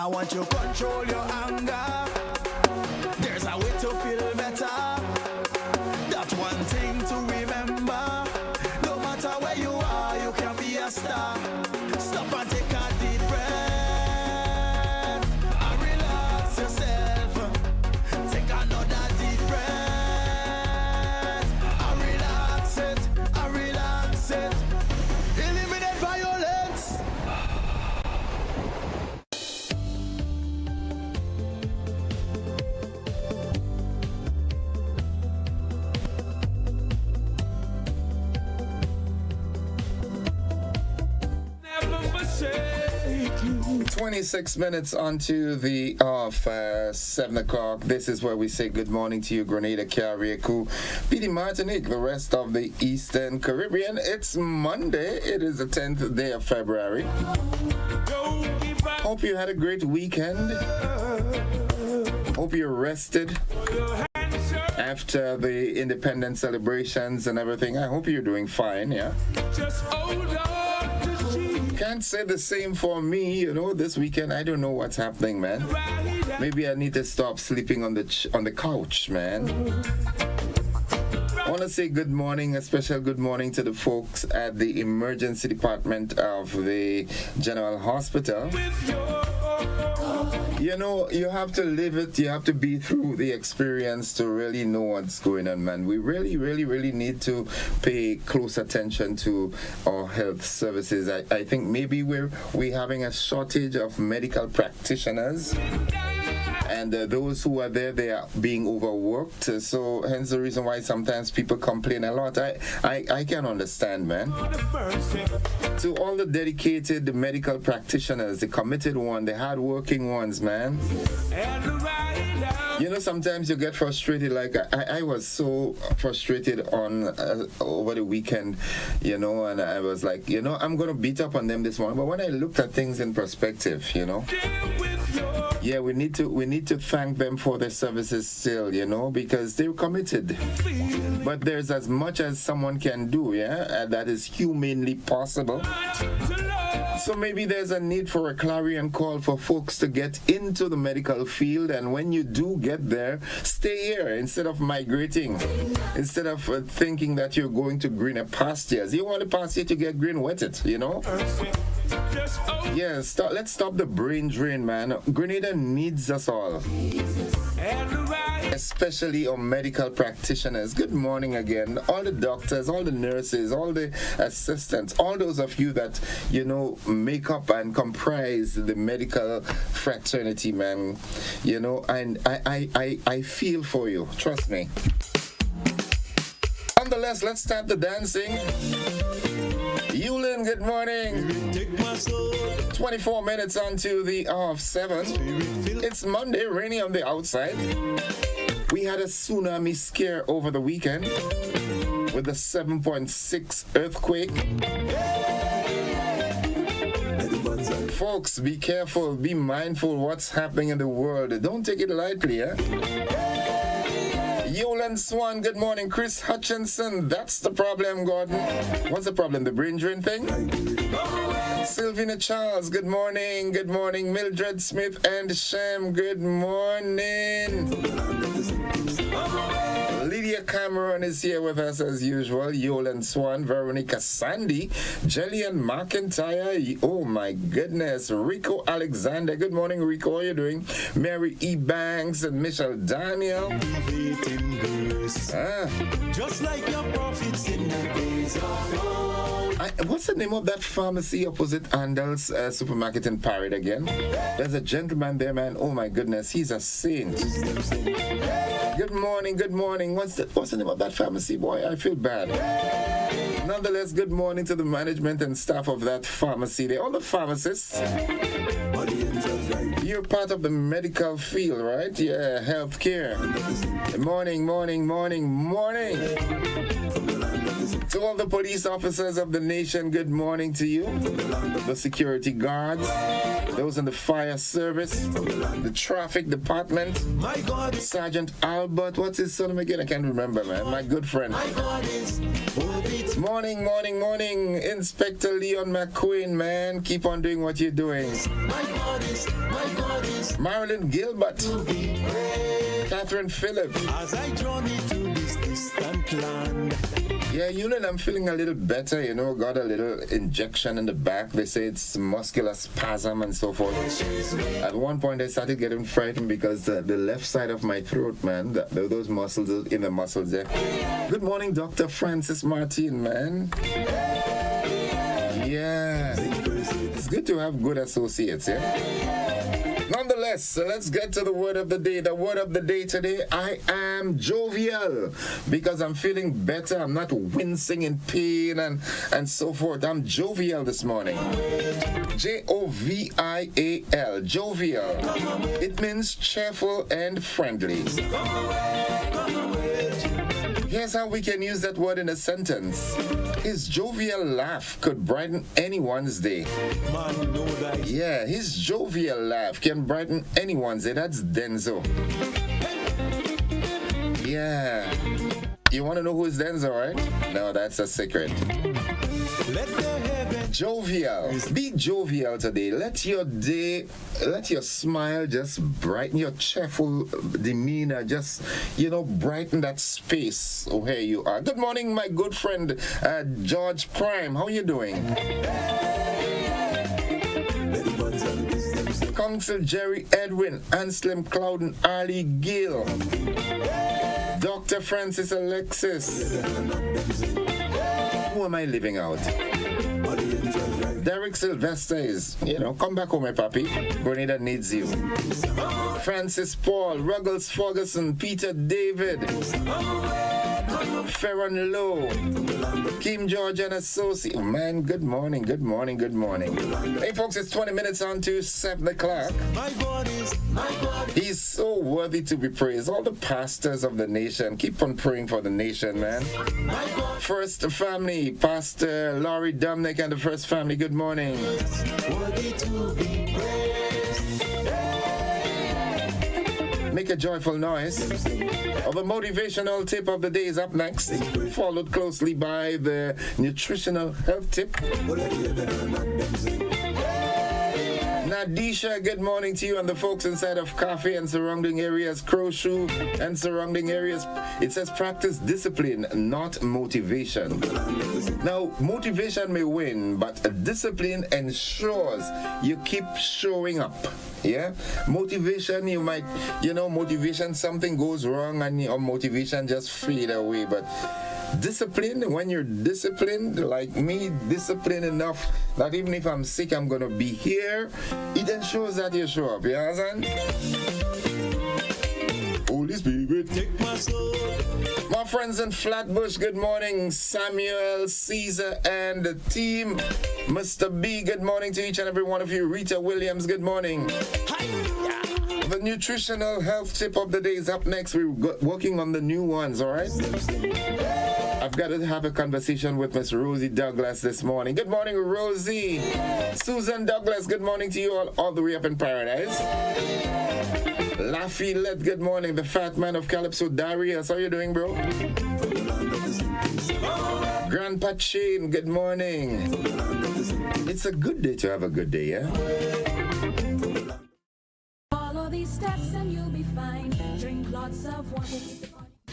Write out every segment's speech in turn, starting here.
I want you to control your anger. There's a way to feel better. That's one thing to remember. No matter where you are, you can be a star. Stop and take a deep breath and relax yourself. Take another deep breath and relax it, and relax it. Eliminate violence. Never forsake you. 26 minutes onto the 7 o'clock. This is where we say good morning to you, Grenada, Carriacou, PD Martinique, the rest of the Eastern Caribbean. It's Monday. It is the 10th day of February. Don't give up Hope you had a great weekend. Hope you're rested your hands up. after the independence celebrations and everything. I hope you're doing fine, yeah? Just hold on to she. Can't say the same for me, this weekend. I don't know what's happening, man. Right. Maybe I need to stop sleeping on the couch, man. I want to say good morning, a special good morning to the folks at the emergency department of the General Hospital. With your You have to live it, you have to be through the experience to really know what's going on, man. We really, really, really need to pay close attention to our health services. I think maybe we're having a shortage of medical practitioners. And those who are there, they are being overworked. So hence the reason why sometimes people complain a lot. I can understand, man. the first To all the dedicated medical practitioners, the committed ones, the hardworking ones, man. and the right out. Sometimes you get frustrated. Like I was so frustrated on over the weekend, and I was like, I'm gonna beat up on them this morning. But when I looked at things in perspective, Deal with your yeah, we need to thank them for their services still, because they're committed. feeling. But there's as much as someone can do, yeah, that is humanly possible. To love. So maybe there's a need for a clarion call for folks to get into the medical field, and when you do get there, stay here instead of migrating, instead of thinking that you're going to greener pastures. You want a pasture to get green, wet it, Just hold Yeah, let's stop the brain drain, man. Grenada needs us all, and the right. especially our medical practitioners. Good morning again. All the doctors, all the nurses, all the assistants, all those of you that, make up and comprise the medical fraternity, man. And I feel for you. Trust me. Nonetheless, let's start the dancing. Yulin, good morning. 24 minutes onto the hour of 7. It's Monday, rainy on the outside. We had a tsunami scare over the weekend with the 7.6 earthquake. Folks, be careful, be mindful what's happening in the world. Don't take it lightly, eh? Yolan Swan, good morning. Chris Hutchinson, that's the problem, Gordon. What's the problem? The brain drain thing? Sylvina Charles, good morning. Good morning. Mildred Smith and Shem, good morning. Lydia Cameron is here with us as usual. Yolan Swan, Veronica Sandy, Jillian McIntyre. Oh my goodness. Rico Alexander. Good morning, Rico. How are you doing? Mary E. Banks and Michelle Daniel. Just like your prophets in the days of old. What's the name of that pharmacy opposite Andel's supermarket in Parrot again? There's a gentleman there, man. Oh my goodness, he's a saint. Good morning, good morning. What's the name of that pharmacy, boy? I feel bad. Nonetheless, good morning to the management and staff of that pharmacy. They're all the pharmacists. You're part of the medical field, right? Yeah, healthcare. Morning, morning, morning, morning. To all the police officers of the nation, good morning to you. The security guards, those in the fire service, the traffic department, My God is Sergeant Albert, what's his surname again? I can't remember, man. My good friend. my God is holy. Morning, morning, morning. Inspector Leon McQueen, man. Keep on doing what you're doing. Marilyn Gilbert. Catherine Phillip. As I journey to this distant land. Yeah, you know, I'm feeling a little better, you know, got a little injection in the back. They say it's muscular spasm and so forth. At one point, I started getting frightened because the left side of my throat, man, those muscles, those inner muscles there. Good morning, Dr. Francis Martin, man. Yeah. It's good to have good associates, yeah? Nonetheless, let's get to the word of the day. The word of the day today, I am jovial because I'm feeling better. I'm not wincing in pain and so forth. I'm jovial this morning. Jovial, jovial. It means cheerful and friendly. Here's how we can use that word in a sentence. His jovial laugh could brighten anyone's day. Yeah, his jovial laugh can brighten anyone's day. That's Denzo. Yeah. You want to know who's Denzo, right? No, that's a secret. Jovial. Be jovial today. Let your day, let your smile just brighten your cheerful demeanor. Just, you know, brighten that space where you are. Good morning, my good friend, George Prime. How you doing? Council Jerry Edwin, Anselm Clouden, Ali Gill, Dr. Francis Alexis. Who am I leaving out? Derek Sylvester is, you know, come back home, my papi. Grenada needs you. Francis Paul, Ruggles Ferguson, Peter David, Ferron Lowe, Kim George and Associate. Man, good morning, good morning, good morning. Hey, folks, it's 20 minutes on to 7 o'clock. He's so worthy to be praised. All the pastors of the nation, keep on praying for the nation, man. First family, Pastor Laurie Dominic and the First Family, good morning. Make a joyful noise. The motivational tip of the day is up next, followed closely by the nutritional health tip. Nadisha, good morning to you and the folks inside of Coffee and surrounding areas, Crow Shoe and surrounding areas. It says practice discipline, not motivation. Now, motivation may win, but discipline ensures you keep showing up. Yeah, motivation, you might, you know, motivation, something goes wrong and your motivation just fade away. But discipline, when you're disciplined, like me, disciplined enough that even if I'm sick, I'm gonna be here, it ensures that you show up. You understand? Holy Spirit, take my soul. My friends in Flatbush, good morning. Samuel, Caesar, and the team. Mr. B, good morning to each and every one of you. Rita Williams, good morning. The nutritional health tip of the day is up next. We're working on the new ones, all right? I've got to have a conversation with Miss Rosie Douglas this morning. Good morning, Rosie. Susan Douglas, good morning to you all the way up in paradise. Lafayette, good morning. The fat man of Calypso, Darius. How you doing, bro? Grandpa Shane, good morning. It's a good day to have a good day, yeah? Follow these steps and you'll be fine. Drink lots of water.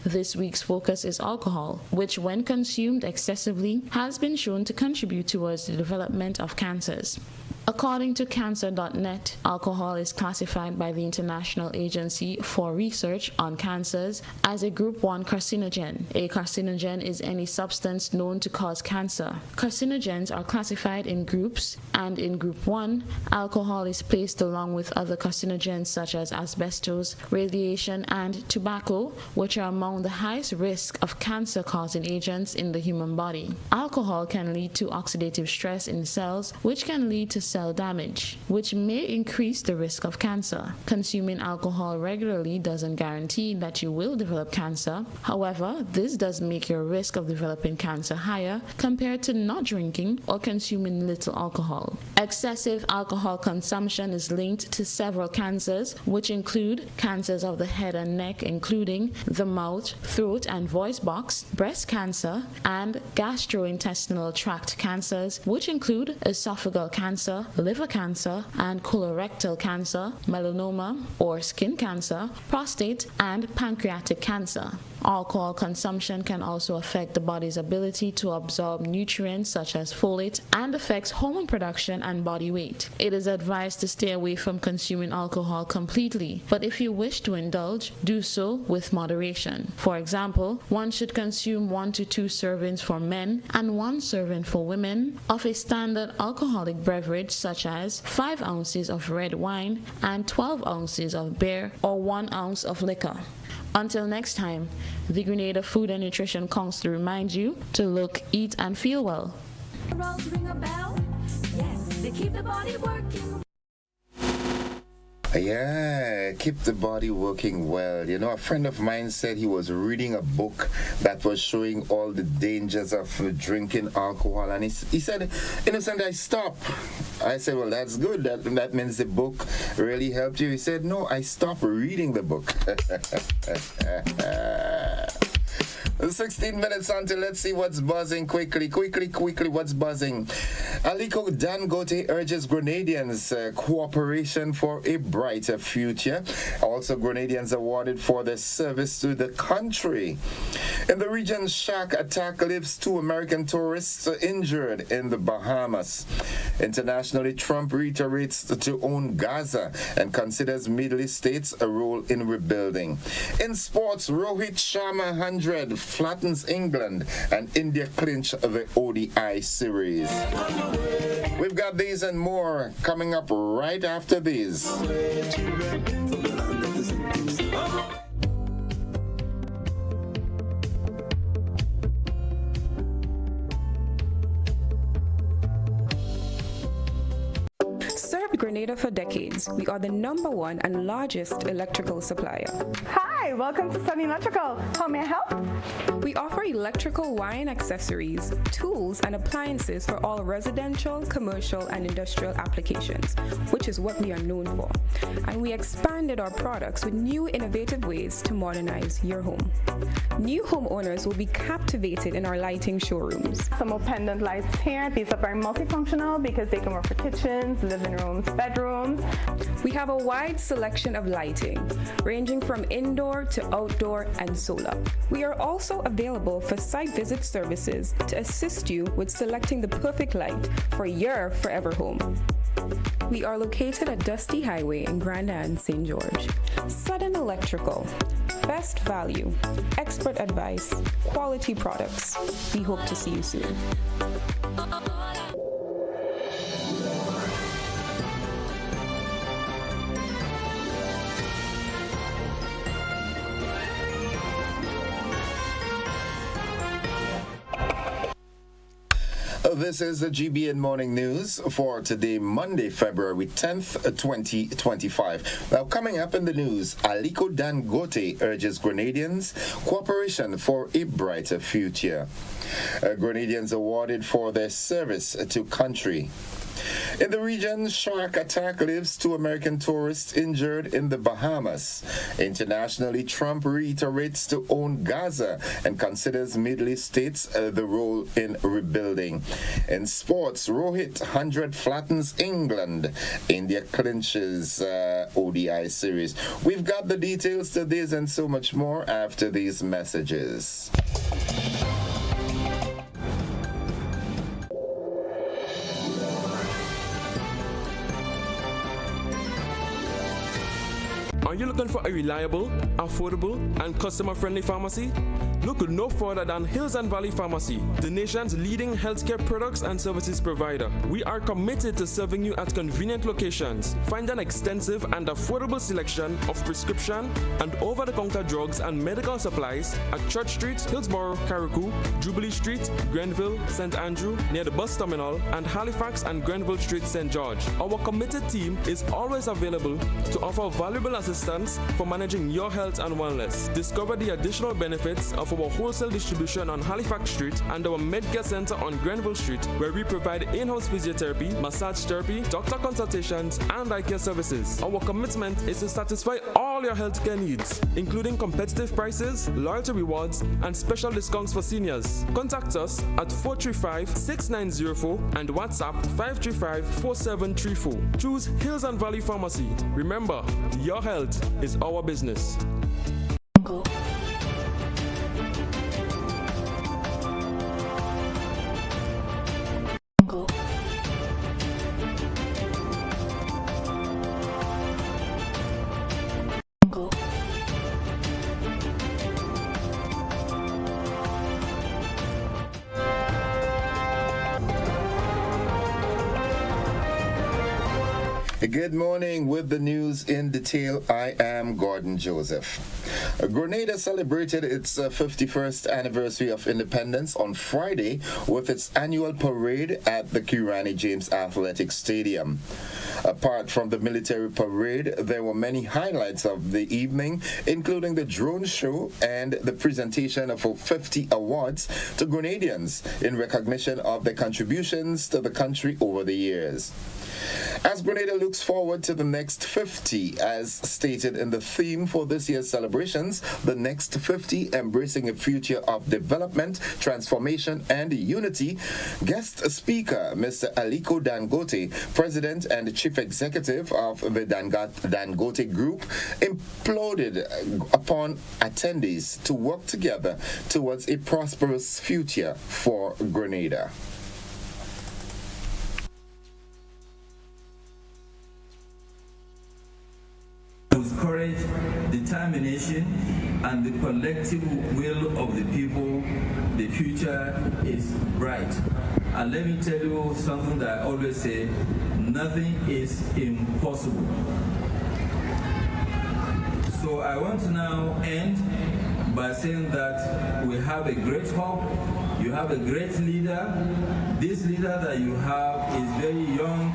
This week's focus is alcohol, which when consumed excessively has been shown to contribute towards the development of cancers. According to Cancer.net, alcohol is classified by the International Agency for Research on Cancers as a Group 1 carcinogen. A carcinogen is any substance known to cause cancer. Carcinogens are classified in groups, and in Group 1, alcohol is placed along with other carcinogens such as asbestos, radiation, and tobacco, which are among the highest risk of cancer-causing agents in the human body. Alcohol can lead to oxidative stress in cells, which can lead to cell damage, which may increase the risk of cancer. Consuming alcohol regularly doesn't guarantee that you will develop cancer. However, this does make your risk of developing cancer higher compared to not drinking or consuming little alcohol. Excessive alcohol consumption is linked to several cancers, which include cancers of the head and neck, including the mouth, throat, and voice box, breast cancer, and gastrointestinal tract cancers, which include esophageal cancer, liver cancer, and colorectal cancer, melanoma or skin cancer, prostate, and pancreatic cancer. Alcohol consumption can also affect the body's ability to absorb nutrients such as folate and affects hormone production and body weight. It is advised to stay away from consuming alcohol completely, but if you wish to indulge, do so with moderation. For example, one should consume 1 to 2 servings for men and 1 serving for women of a standard alcoholic beverage such as 5 ounces of red wine and 12 ounces of beer or 1 ounce of liquor. Until next time, the Grenada Food and Nutrition Council reminds you to look, eat, and feel well. Rolls ring a bell. Yes, they keep the body working. Yeah, keep the body working well. You know, a friend of mine said he was reading a book that was showing all the dangers of drinking alcohol, and he said, innocent, I stopped. I said, well, that's good. That means the book really helped you. He said, no, I stopped reading the book. 16 minutes until, let's see what's buzzing quickly, what's buzzing. Aliko Dangote urges Grenadians cooperation for a brighter future. Also, Grenadians awarded for their service to the country. In the region, shark attack leaves 2 American tourists injured in the Bahamas. Internationally, Trump reiterates to own Gaza and considers Middle East states a role in rebuilding. In sports, Rohit Sharma 100 flattens England and India clinch the ODI series. We've got these and more coming up right after these. Served Grenada for decades, we are the #1 and largest electrical supplier. Hi, welcome to Sunny Electrical. How may I help? We offer electrical wiring accessories, tools, and appliances for all residential, commercial, and industrial applications, which is what we are known for. And we expanded our products with new innovative ways to modernize your home. New homeowners will be captivated in our lighting showrooms. Some more pendant lights here. These are very multifunctional because they can work for kitchens, living rooms, bedrooms. We have a wide selection of lighting, ranging from indoor to outdoor and solar. We are also available for site visit services to assist you with selecting the perfect light for your forever home. We are located at Dusty Highway in Grenada, St. George. Sudden Electrical. Best value, expert advice, quality products. We hope to see you soon. This is the GBN Morning News for today, Monday, February 10th, 2025. Now, coming up in the news, Aliko Dangote urges Grenadians cooperation for a brighter future. Grenadians awarded for their service to country. In the region, shark attack leaves 2 American tourists injured in the Bahamas. Internationally, Trump reiterates to own Gaza and considers Middle East states the role in rebuilding. In sports, Rohit 100 flattens England. India clinches ODI series. We've got the details to this and so much more after these messages. Are you looking for a reliable, affordable, and customer-friendly pharmacy? Look no further than Hills and Valley Pharmacy, the nation's leading healthcare products and services provider. We are committed to serving you at convenient locations. Find an extensive and affordable selection of prescription and over-the-counter drugs and medical supplies at Church Street, Hillsborough, Carriacou, Jubilee Street, Grenville, St. Andrew, near the bus terminal, and Halifax and Grenville Street, St. George. Our committed team is always available to offer valuable assistance for managing your health and wellness. Discover the additional benefits of our wholesale distribution on Halifax Street and our Medcare Center on Grenville Street, where we provide in-house physiotherapy, massage therapy, doctor consultations, and eye care services. Our commitment is to satisfy all your healthcare needs, including competitive prices, loyalty rewards, and special discounts for seniors. Contact us at 435-6904 and WhatsApp 535-4734. Choose Hills and Valley Pharmacy. Remember, your health is our business. Good morning. With the news in detail, I am Gordon Joseph. Grenada celebrated its 51st anniversary of independence on Friday with its annual parade at the Grenada James Athletic Stadium. Apart from the military parade, there were many highlights of the evening, including the drone show and the presentation of 50 awards to Grenadians in recognition of their contributions to the country over the years. As Grenada looks forward to the next 50, as stated in the theme for this year's celebrations, the next 50 embracing a future of development, transformation, and unity, guest speaker Mr. Aliko Dangote, President and Chief Executive of the Dangote Group, imploded upon attendees to work together towards a prosperous future for Grenada. With courage, determination, and the collective will of the people, the future is bright. And let me tell you something that I always say, nothing is impossible. So I want to now end by saying that we have a great hope, you have a great leader. This leader that you have is very young,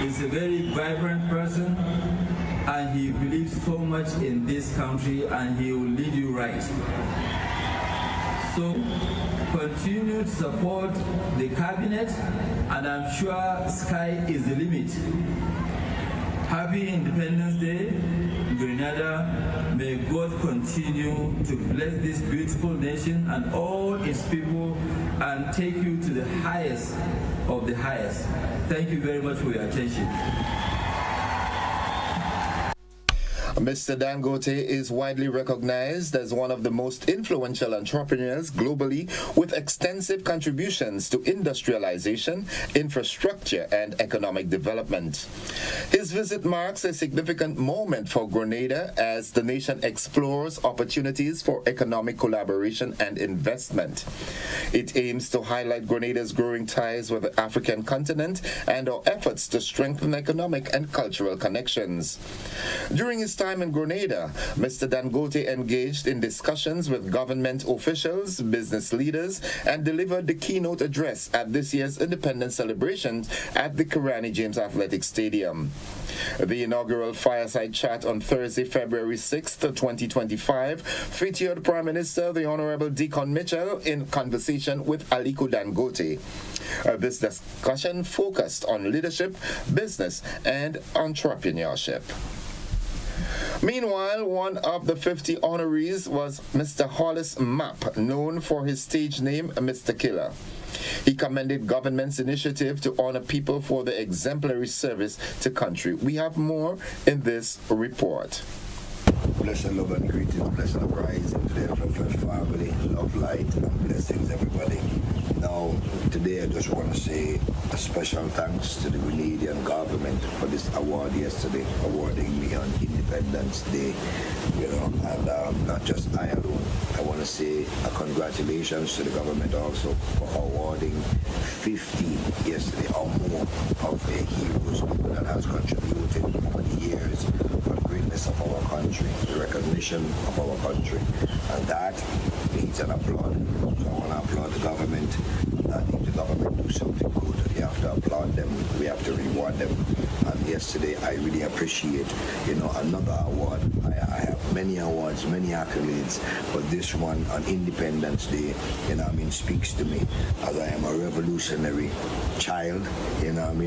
is a very vibrant person, and he believes so much in this country, and he will lead you right. So continue to support the cabinet, and I'm sure sky is the limit. Happy Independence Day, Grenada. May God continue to bless this beautiful nation and all its people and take you to the highest of the highest. Thank you very much for your attention. Mr. Dangote is widely recognized as one of the most influential entrepreneurs globally, with extensive contributions to industrialization, infrastructure, and economic development. His visit marks a significant moment for Grenada as the nation explores opportunities for economic collaboration and investment. It aims to highlight Grenada's growing ties with the African continent and our efforts to strengthen economic and cultural connections. During his time in Grenada, Mr. Dangote engaged in discussions with government officials, business leaders, and delivered the keynote address at this year's independence celebration at the Grenada James Athletic Stadium. The inaugural fireside chat on Thursday, February 6th, 2025, featured Prime Minister the Honorable Deacon Mitchell in conversation with Aliko Dangote. This discussion focused on leadership, business, and entrepreneurship. Meanwhile, one of the 50 honorees was Mr. Hollis Mapp, known for his stage name Mr. Killer. He commended government's initiative to honor people for their exemplary service to country. We have more in this report. Blessing, love, and greetings. Blessing of rise into the family. Love, light, and blessings, everybody. Now, today I just want to say a special thanks to the Grenadian government for this award yesterday, awarding me on Independence Day, and not just I alone. I want to say a congratulations to the government also for awarding 15 yesterday or more of the heroes that has contributed over the years for the greatness of our country, the recognition of our country, and that needs an applaud. So I want to applaud the government. That if the government do something good, we have to applaud them, we have to reward them. And yesterday I really appreciate, another award. I have many awards, many accolades, but this one on Independence Day, speaks to me as I am a revolutionary child,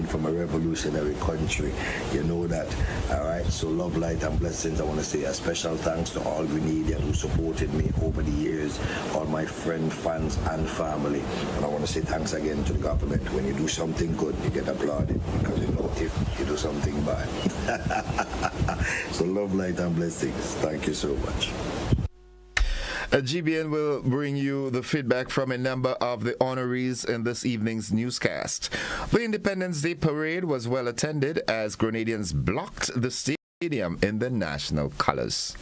from a revolutionary country. You know that, all right? So love, light, and blessings. I want to say a special thanks to all Grenadians who supported me over the years, all my friends, fans, and family. And I want to say thanks again to the government. When you do something good, you get applauded, because if you do something bad. So love, light, and blessings. Thank you so much. GBN will bring you the feedback from a number of the honorees in this evening's newscast. The Independence Day parade was well attended as Grenadians blocked the stadium in the national colors.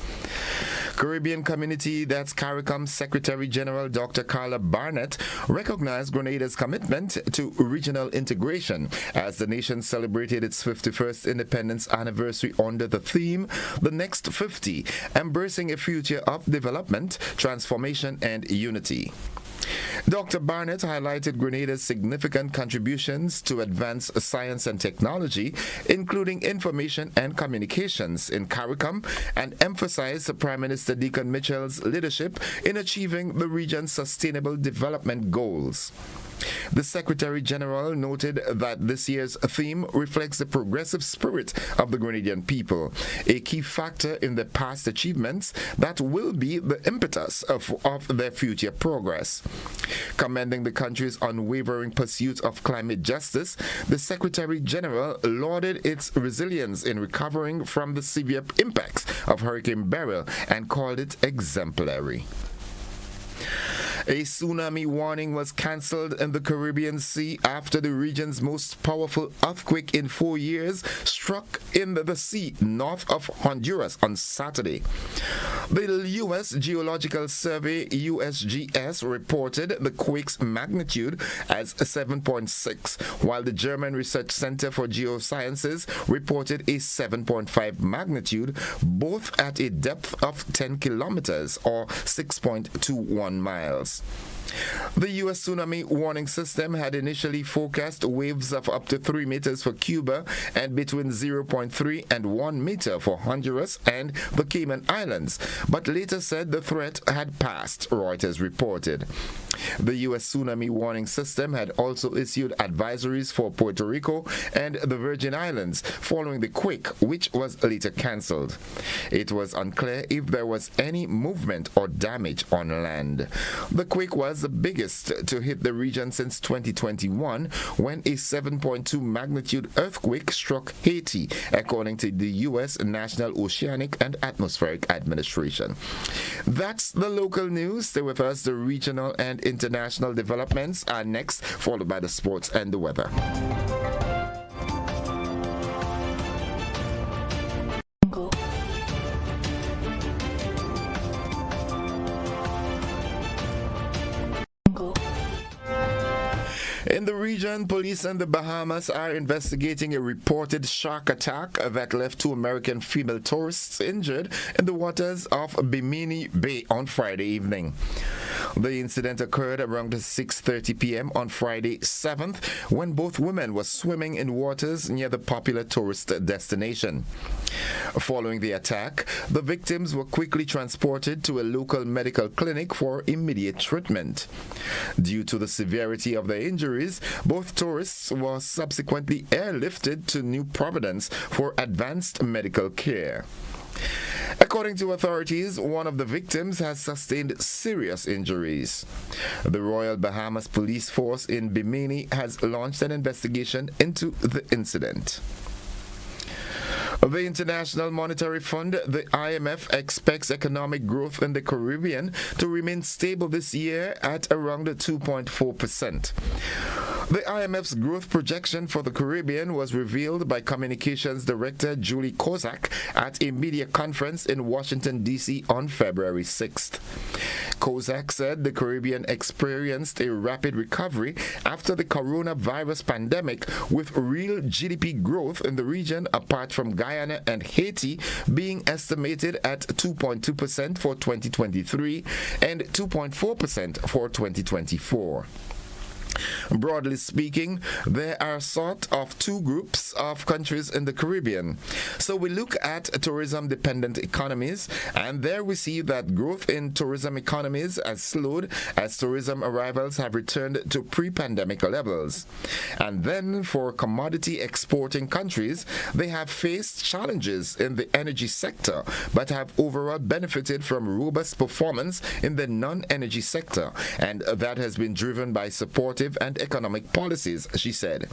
Caribbean Community, that's CARICOM Secretary General Dr. Carla Barnett, recognized Grenada's commitment to regional integration as the nation celebrated its 51st independence anniversary under the theme, The Next 50, Embracing a Future of Development, Transformation and Unity. Dr. Barnett highlighted Grenada's significant contributions to advance science and technology, including information and communications in CARICOM, and emphasized Prime Minister Deacon Mitchell's leadership in achieving the region's sustainable development goals. The Secretary General noted that this year's theme reflects the progressive spirit of the Grenadian people, a key factor in their past achievements that will be the impetus of their future progress. Commending the country's unwavering pursuit of climate justice, the Secretary General lauded its resilience in recovering from the severe impacts of Hurricane Beryl and called it exemplary. A tsunami warning was cancelled in the Caribbean Sea after the region's most powerful earthquake in 4 years struck in the sea north of Honduras on Saturday. The U.S. Geological Survey, USGS, reported the quake's magnitude as 7.6, while the German Research Center for Geosciences reported a 7.5 magnitude, both at a depth of 10 kilometers or 6.21 miles. The U.S. tsunami warning system had initially forecast waves of up to 3 meters for Cuba and between 0.3 and 1 meter for Honduras and the Cayman Islands, but later said the threat had passed, Reuters reported. The U.S. tsunami warning system had also issued advisories for Puerto Rico and the Virgin Islands following the quake, which was later cancelled. It was unclear if there was any movement or damage on land. The quake was the biggest to hit the region since 2021, when a 7.2 magnitude earthquake struck Haiti, according to the U.S. National Oceanic and Atmospheric Administration. That's the local news. Stay with us. The regional and international developments are next, followed by the sports and the weather. In the region, police in the Bahamas are investigating a reported shark attack that left 2 American female tourists injured in the waters of Bimini Bay on Friday evening. The incident occurred around 6:30 p.m. on Friday 7th, when both women were swimming in waters near the popular tourist destination. Following the attack, the victims were quickly transported to a local medical clinic for immediate treatment. Due to the severity of their injuries, both tourists were subsequently airlifted to New Providence for advanced medical care. According to authorities, one of the victims has sustained serious injuries. The Royal Bahamas Police Force in Bimini has launched an investigation into the incident. The International Monetary Fund, the IMF, expects economic growth in the Caribbean to remain stable this year at around 2.4%. The IMF's growth projection for the Caribbean was revealed by Communications Director Julie Kozak at a media conference in Washington, D.C. on February 6th. Kozak said the Caribbean experienced a rapid recovery after the coronavirus pandemic, with real GDP growth in the region, apart from Guyana and Haiti, being estimated at 2.2% for 2023 and 2.4% for 2024. Broadly speaking, there are sort of two groups of countries in the Caribbean. So we look at tourism-dependent economies, and there we see that growth in tourism economies has slowed as tourism arrivals have returned to pre-pandemic levels. And then for commodity exporting countries, they have faced challenges in the energy sector, but have overall benefited from robust performance in the non-energy sector, and that has been driven by supportive and economic policies, she said.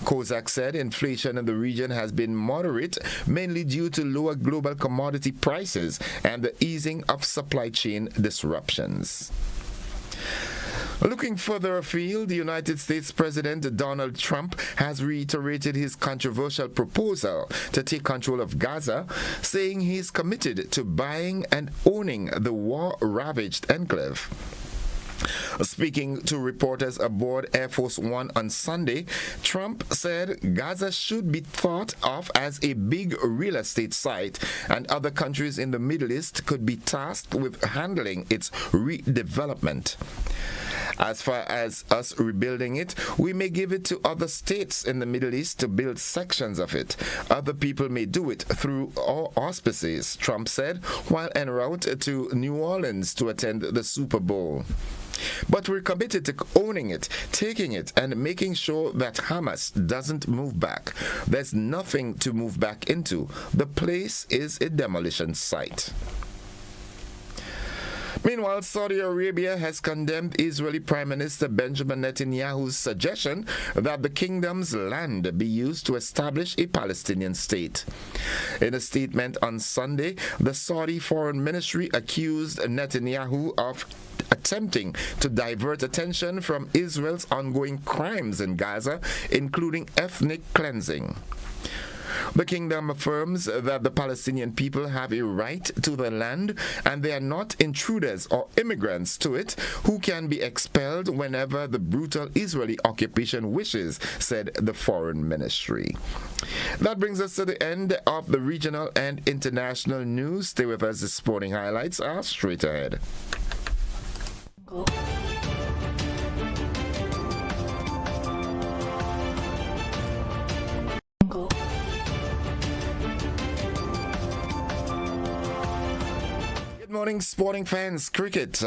Kozak said inflation in the region has been moderate, mainly due to lower global commodity prices and the easing of supply chain disruptions. Looking further afield, the United States President Donald Trump has reiterated his controversial proposal to take control of Gaza, saying he is committed to buying and owning the war-ravaged enclave. Speaking to reporters aboard Air Force One on Sunday, Trump said Gaza should be thought of as a big real estate site, and other countries in the Middle East could be tasked with handling its redevelopment. As far as us rebuilding it, we may give it to other states in the Middle East to build sections of it. Other people may do it through our auspices, Trump said, while en route to New Orleans to attend the Super Bowl. But we're committed to owning it, taking it, and making sure that Hamas doesn't move back. There's nothing to move back into. The place is a demolition site. Meanwhile, Saudi Arabia has condemned Israeli Prime Minister Benjamin Netanyahu's suggestion that the kingdom's land be used to establish a Palestinian state. In a statement on Sunday, the Saudi Foreign Ministry accused Netanyahu of attempting to divert attention from Israel's ongoing crimes in Gaza, including ethnic cleansing. The kingdom affirms that the Palestinian people have a right to the land and they are not intruders or immigrants to it who can be expelled whenever the brutal Israeli occupation wishes, said the foreign ministry. That brings us to the end of the regional and international news. Stay with us. The sporting highlights are straight ahead. Good morning, sporting fans. Cricket.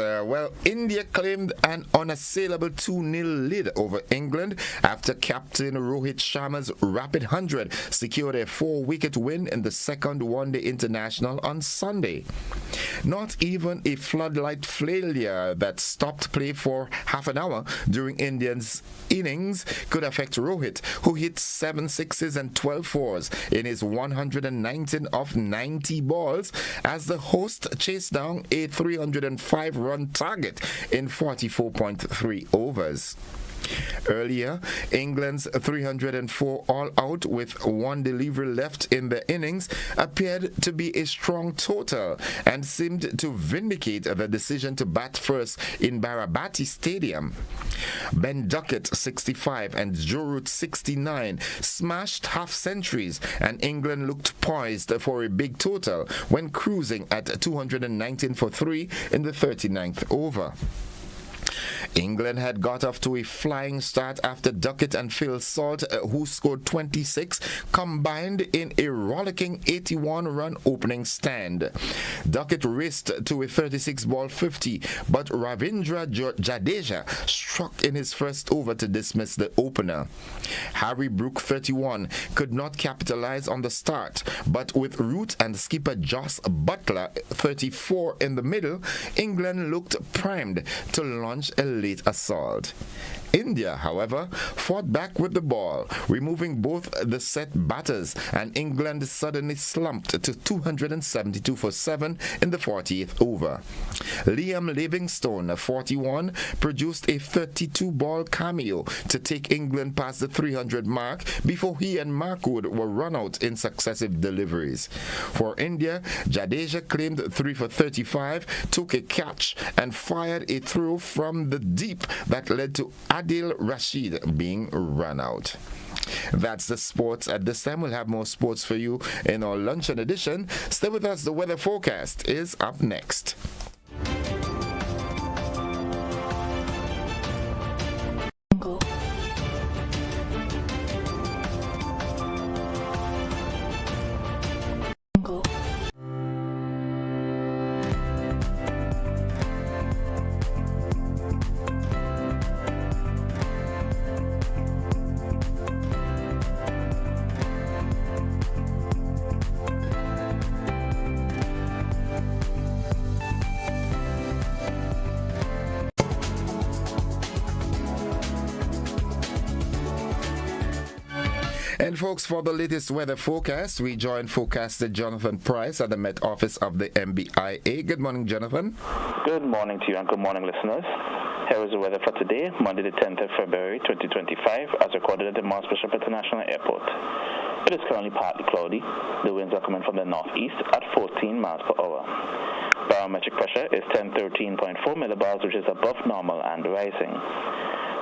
India claimed an unassailable 2-0 lead over England after captain Rohit Sharma's rapid 100 secured a 4-wicket win in the second one-day international on Sunday. Not even a floodlight failure that stopped play for half an hour during India's innings could affect Rohit, who hit 7 sixes and 12 fours in his 119 of 90 balls as the host chased down a 305-run target in 44.3 overs. Earlier, England's 304 all-out with one delivery left in the innings appeared to be a strong total and seemed to vindicate the decision to bat first in Barabati Stadium. Ben Duckett, 65, and Joe Root, 69, smashed half-centuries, and England looked poised for a big total when cruising at 219 for 3 in the 39th over. England had got off to a flying start after Duckett and Phil Salt, who scored 26, combined in a rollicking 81-run opening stand. Duckett raced to a 36-ball 50, but Ravindra Jadeja struck in his first over to dismiss the opener. Harry Brook, 31, could not capitalize on the start, but with Root and skipper Joss Butler, 34, in the middle, England looked primed to launch launch a late assault. India, however, fought back with the ball, removing both the set batters, and England suddenly slumped to 272 for 7 in the 40th over. Liam Livingstone, 41, produced a 32-ball cameo to take England past the 300 mark before he and Markwood were run out in successive deliveries. For India, Jadeja claimed 3 for 35, took a catch, and fired a throw from the deep that led to Adil Rashid being run out. That's the sports at this time. We'll have more sports for you in our luncheon edition. Stay with us. The weather forecast is up next. And folks, for the latest weather forecast, we join forecaster Jonathan Price at the Met Office of the MBIA. Good morning, Jonathan. Good morning to you and good morning, listeners. Here is the weather for today, Monday the 10th of February 2025, as recorded at the Mars Bishop International Airport. It is currently partly cloudy. The winds are coming from the northeast at 14 miles per hour. Barometric pressure is 1013.4 millibars, which is above normal and rising.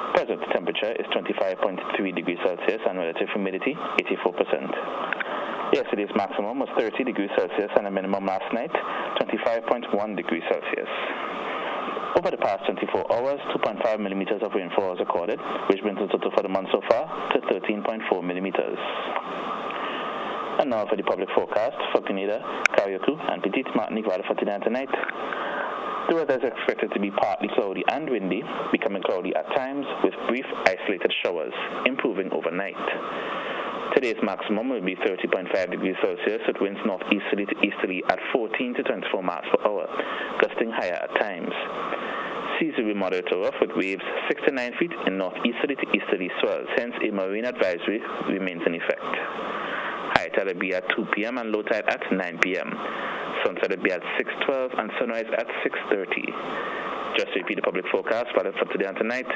Present temperature is 25.3 degrees Celsius and relative humidity 84%. Yesterday's maximum was 30 degrees Celsius and a minimum last night 25.1 degrees Celsius. Over the past 24 hours, 2.5 millimeters of rainfall was recorded, which brings the total for the month so far to 13.4 millimeters. And now for the public forecast for Grenada, Carriacou, and Petite Martinique Valley for today and tonight. The weather is expected to be partly cloudy and windy, becoming cloudy at times with brief isolated showers, improving overnight. Today's maximum will be 30.5 degrees Celsius with winds northeasterly to easterly at 14 to 24 miles per hour, gusting higher at times. Seas will be moderate to rough with waves 6 to 9 feet in northeasterly to easterly swells, hence a marine advisory remains in effect. High tide will be at 2 p.m. and low tide at 9 p.m. Sunset will be at 6:12 and sunrise at 6:30. Just to repeat the public forecast for today and tonight,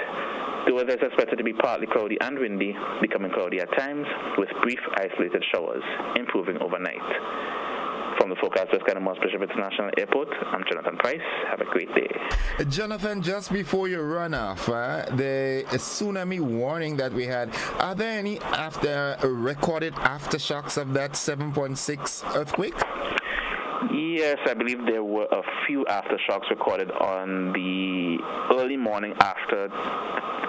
the weather is expected to be partly cloudy and windy, becoming cloudy at times, with brief isolated showers, improving overnight. From the forecast desk at the Mars Bishop International Airport, I'm Jonathan Price. Have a great day. Jonathan, just before you run off, the tsunami warning that we had, are there any recorded aftershocks of that 7.6 earthquake? Yes, I believe there were a few aftershocks recorded on the early morning after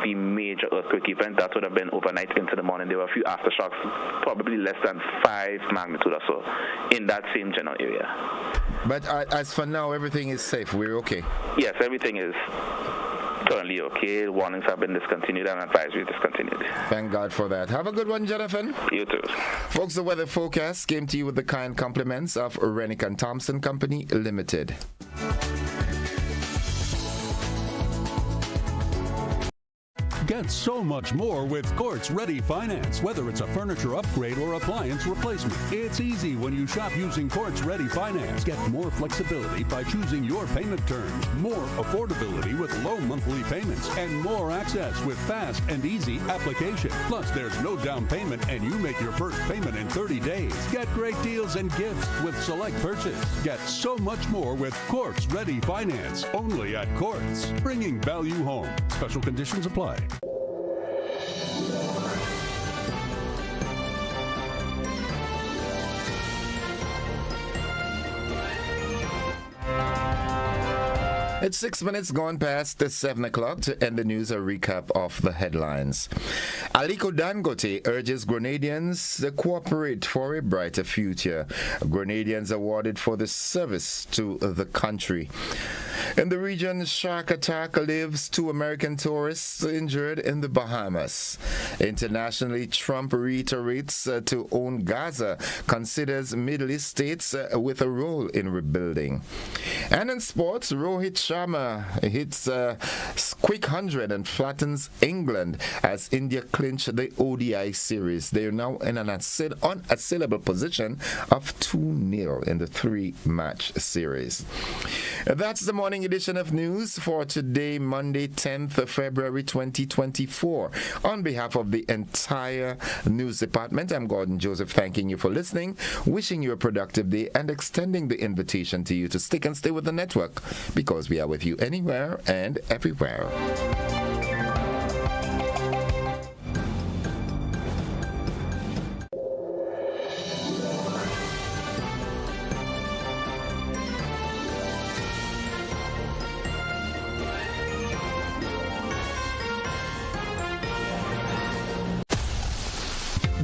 the major earthquake event. That would have been overnight into the morning. There were a few aftershocks, probably less than 5 magnitude or so, in that same general area. But as for now, everything is safe. We're okay. Yes, everything is currently okay. Warnings have been discontinued and advisory discontinued. Thank God for that. Have a good one, Jonathan. You too. Folks, the weather forecast came to you with the kind compliments of Rennick and Thompson Company Limited. Get so much more with Quartz Ready Finance. Whether it's a furniture upgrade or appliance replacement, it's easy when you shop using Quartz Ready Finance. Get more flexibility by choosing your payment terms, more affordability with low monthly payments, and more access with fast and easy application. Plus, there's no down payment and you make your first payment in 30 days. Get great deals and gifts with select purchase. Get so much more with Quartz Ready Finance. Only at Quartz. Bringing value home. Special conditions apply. It's 6 minutes gone past the 7 o'clock. To end the news, a recap of the headlines. Aliko Dangote urges Grenadians to cooperate for a brighter future. Grenadians awarded for the service to the country. In the region, shark attack leaves 2 American tourists injured in the Bahamas. Internationally, Trump reiterates to own Gaza, considers Middle East states with a role in rebuilding. And in sports, Rohit Sharma hits a quick 100 and flattens England as India clinch the ODI series. They are now in an unassailable position of 2-0 in the 3-match series. That's the morning edition of news for today, Monday, 10th of February 2024. On behalf of the entire news department, I'm Gordon Joseph, thanking you for listening, wishing you a productive day, and extending the invitation to you to stick and stay with the network, because we are with you anywhere and everywhere.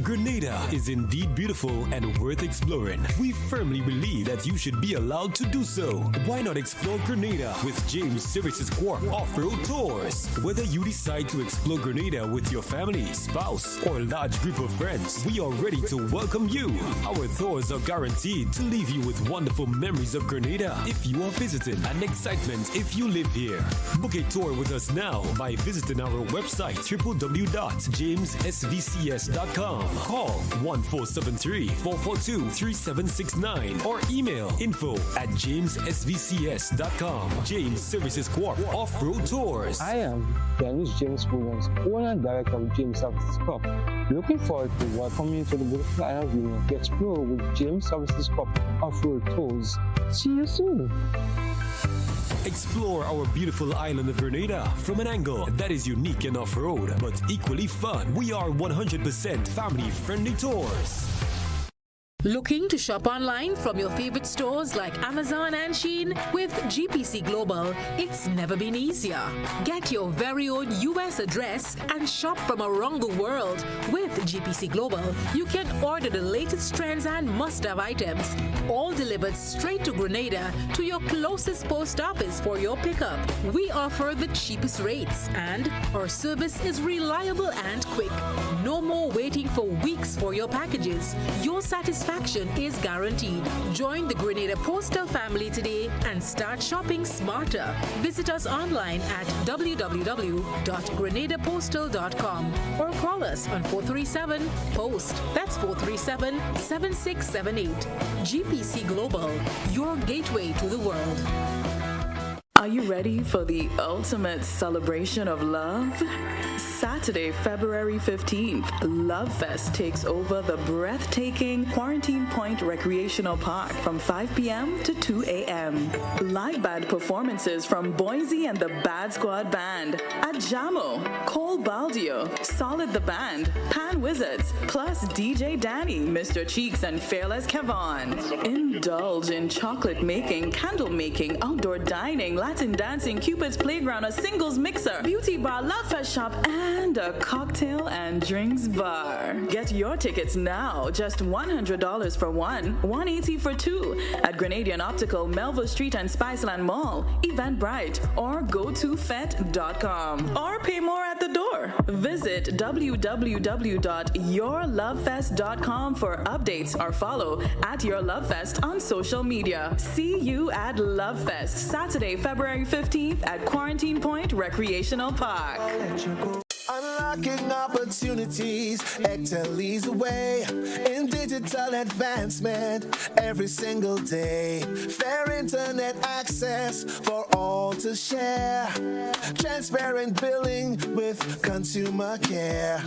Grenada is indeed beautiful and worth exploring. We firmly believe that you should be allowed to do so. Why not explore Grenada with James Services Corp Off-Road Tours? Whether you decide to explore Grenada with your family, spouse, or large group of friends, we are ready to welcome you. Our tours are guaranteed to leave you with wonderful memories of Grenada if you are visiting, and excitement if you live here. Book a tour with us now by visiting our website www.jamessvcs.com. Call 1473-442-3769 or email info@jamessvcs.com. James Services Corp Off-Road Tours. I am Dennis James Williams, owner and director of James Services Corp. Looking forward to welcoming you to the beautiful island of Union to explore with James Services Corp Off-Road Tours. See you soon. Explore our beautiful island of Grenada from an angle that is unique and off-road, but equally fun. We are 100% family-friendly tours. Looking to shop online from your favorite stores like Amazon and Shein? With GPC Global, it's never been easier. Get your very own US address and shop from around the world. With GPC Global, you can order the latest trends and must-have items, all delivered straight to Grenada to your closest post office for your pickup. We offer the cheapest rates, and our service is reliable and quick. No more waiting for weeks for your packages. Your satisfaction is guaranteed. Join the Grenada Postal family today and start shopping smarter. Visit us online at www.grenadapostal.com or call us on 437-POST. That's 437-7678. GPC Global, your gateway to the world. Are you ready for the ultimate celebration of love? Saturday, February 15th, Love Fest takes over the breathtaking Quarantine Point Recreational Park from 5 p.m. to 2 a.m. Live band performances from Boise and the Bad Squad Band, Ajamo, Cole Baldio, Solid the Band, Pan Wizards, plus DJ Danny, Mr. Cheeks, and Fearless Kevon. Indulge in chocolate making, candle making, outdoor dining, Latin dancing, Cupid's Playground, a singles mixer, beauty bar, Love Fest shop, and a cocktail and drinks bar. Get your tickets now, just $100 for one, $180 for two, at Grenadian Optical, Melville Street and Spiceland Mall, Eventbrite, or GoToFet.com. Or pay more at the door. Visit www.yourlovefest.com for updates or follow @YourLoveFest on social media. See you at Love Fest, Saturday, February 15th at Quarantine Point Recreational Park. Unlocking opportunities, Excel leads the way in digital advancement every single day. Fair internet access for all to share. Transparent billing with consumer care.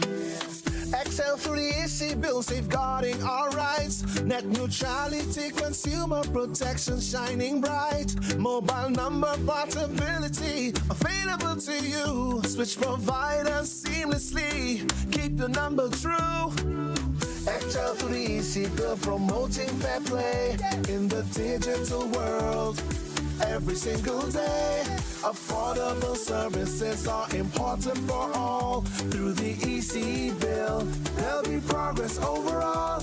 Excel 3EC bill safeguarding our rights. Net neutrality, consumer protection shining bright. Mobile number portability available to you. Switch providers seamlessly. Keep the number true. Excel 3EC bill promoting fair play in the digital world. Every single day, affordable services are important for all. Through the EC bill, there'll be progress overall.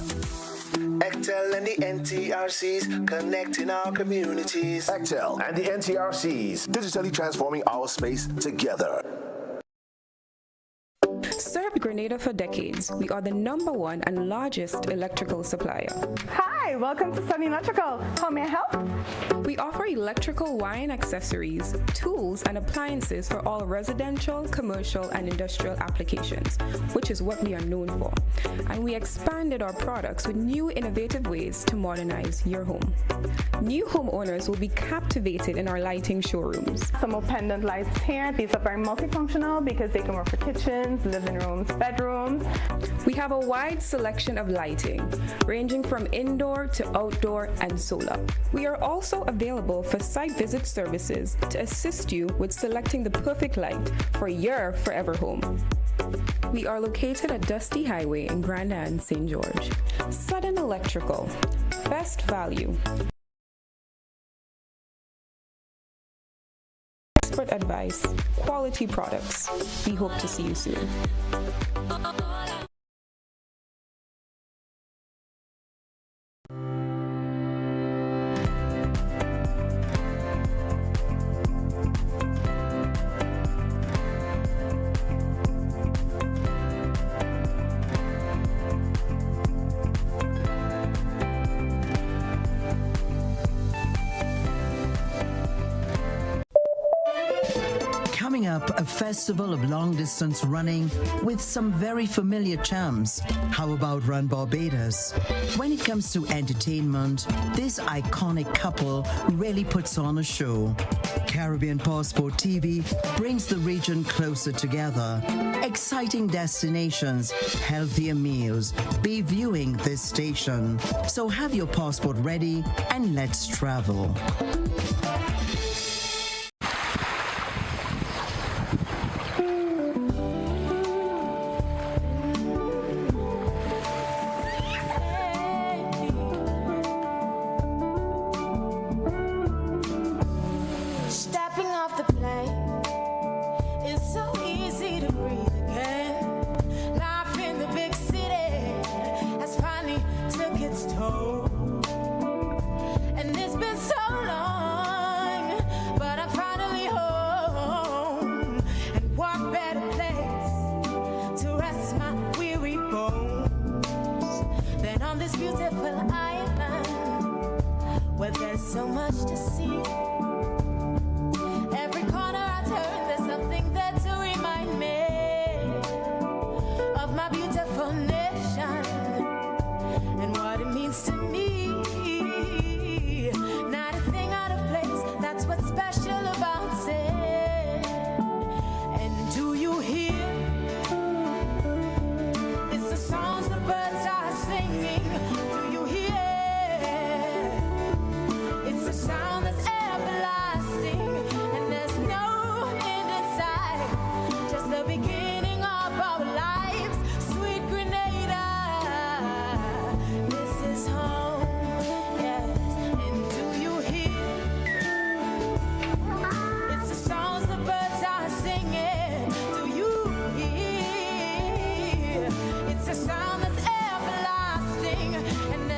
Actel and the NTRCs connecting our communities. Actel and the NTRCs, digitally transforming our space together. Served Grenada for decades, we are the #1 and largest electrical supplier. Hi, welcome to Sunny Electrical. How may I help? We offer electrical wire accessories, tools, and appliances for all residential, commercial, and industrial applications, which is what we are known for. And we expanded our products with new innovative ways to modernize your home. New homeowners will be captivated in our lighting showrooms. Some more pendant lights here. These are very multifunctional because they can work for kitchens, living rooms, bedrooms. We have a wide selection of lighting, ranging from indoor to outdoor and solar. We are also available for site visit services to assist you with selecting the perfect light for your forever home. We are located at Dusty Highway in Grenada and St. George. Southern Electrical, best value. Expert advice, quality products. We hope to see you soon. Coming up, a festival of long-distance running with some very familiar charms. How about Run Barbados? When it comes to entertainment, this iconic couple really puts on a show. Caribbean Passport TV brings the region closer together. Exciting destinations, healthier meals. Be viewing this station. So have your passport ready and let's travel. So much to see. Every corner I turn, there's something there to remind me of my beautiful nation and what it means to me. Not a thing out of place, that's what's special about it. And do you hear? It's the songs the birds are singing. Do you hear? It's a sound that's everlasting, and there's no end in sight. Just the beginning of our lives, sweet Grenada. This is home, yes. And do you hear? It's the songs the birds are singing. Do you hear? It's a sound that's everlasting, and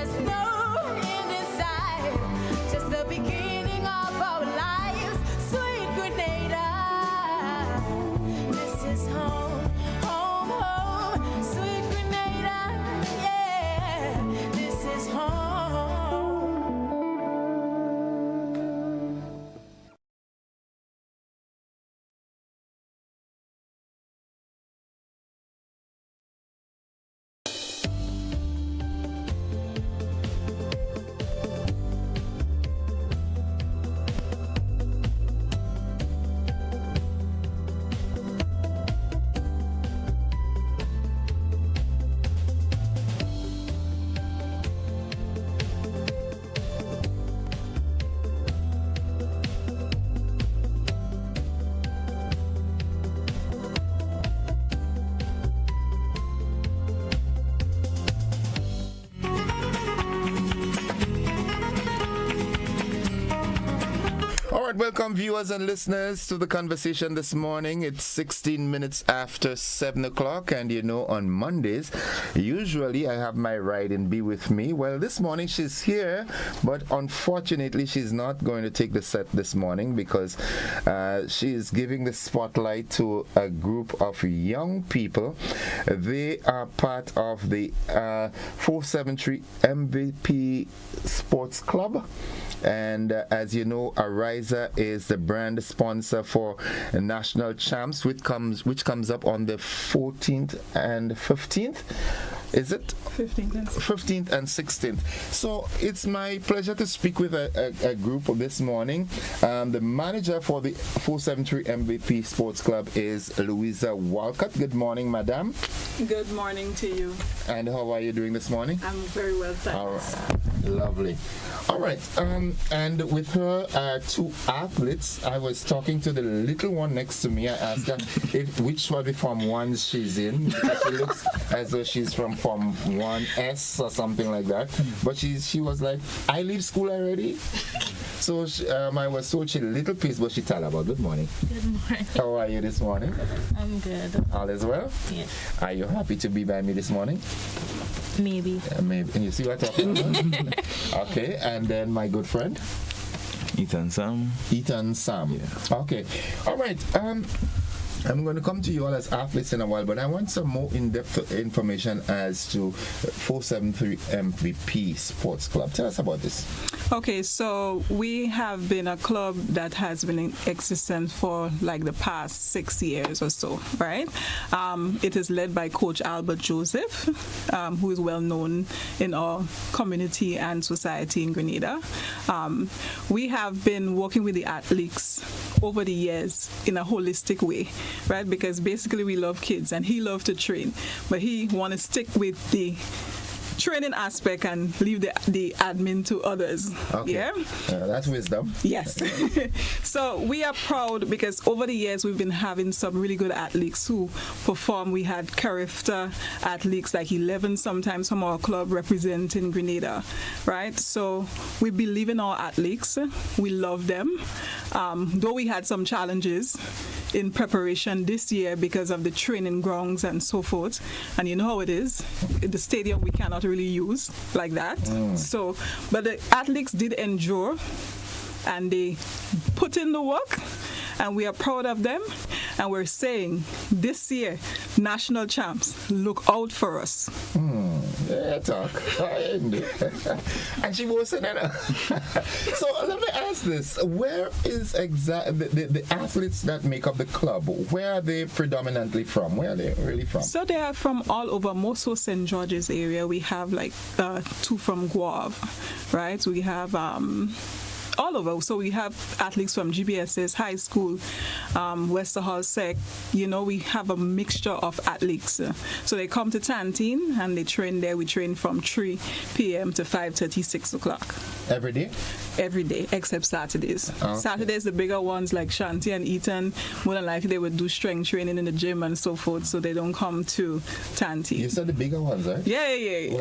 right, welcome viewers and listeners to the conversation this morning. It's 16 minutes after 7 o'clock, and you know, on Mondays, usually I have my ride-in Be With Me. Well, this morning she's here, but unfortunately she's not going to take the set this morning because she is giving the spotlight to a group of young people. They are part of the 473 MVP Sports Club. And as you know, Ariza is the brand sponsor for National Champs, which comes up on the 14th and 15th. Is it? 15th and 16th. So it's my pleasure to speak with a group this morning. The manager for the 473 MVP Sports Club is Louisa Walcott. Good morning, madam. Good morning to you. And how are you doing this morning? I'm very well, thanks. All right. Lovely. All right. And with her two athletes, I was talking to the little one next to me. I asked her which one of the Form 1s she's in. Because she looks as though she's from Form 1S or something like that. But she was like, I leave school already. So I was told she's a little pissed, but she tell about good morning. Good morning. How are you this morning? I'm good. All is well? Yes. Are you happy to be by me this morning? Maybe. Maybe. And you see what I'm talking about? Okay, and then my good friend? Ethan Sam. Ethan Sam. Yeah. Okay. All right. I'm going to come to you all as athletes in a while, but I want some more in-depth information as to 473 MVP Sports Club. Tell us about this. Okay, so we have been a club that has been in existence for like the past 6 years or so, right? It is led by Coach Albert Joseph, who is well known in our community and society in Grenada. We have been working with the athletes over the years in a holistic way, right? Because basically we love kids and he loved to train, but he want to stick with the training aspect and leave the admin to others. Okay. Yeah? That's wisdom. Yes. So we are proud because over the years we've been having some really good athletes who perform. We had character athletes like 11 sometimes from our club representing Grenada, right? So we believe in our athletes. We love them. Though we had some challenges in preparation this year because of the training grounds and so forth. And you know how it is. The stadium we cannot really use like that. So, but the athletes did endure and they put in the work, and we are proud of them. And we're saying this year, national champs, look out for us. Yeah, talk. And she was saying that. So let me ask this: where is exactly the athletes that make up the club? Where are they predominantly from? Where are they really from? So they are from all over, more so St. George's area. We have like two from Guave, right? We have all over. So we have athletes from GBSS, high school, Westerhall Sec. You know, we have a mixture of athletes. So they come to Tantine and they train there. We train from 3 p.m. to 5:30, 6 o'clock. Every day? Every day, except Saturdays. Okay. Saturdays, the bigger ones like Shanti and Ethan, more than likely they would do strength training in the gym and so forth, so they don't come to Tantine. You said the bigger ones, right? Yeah.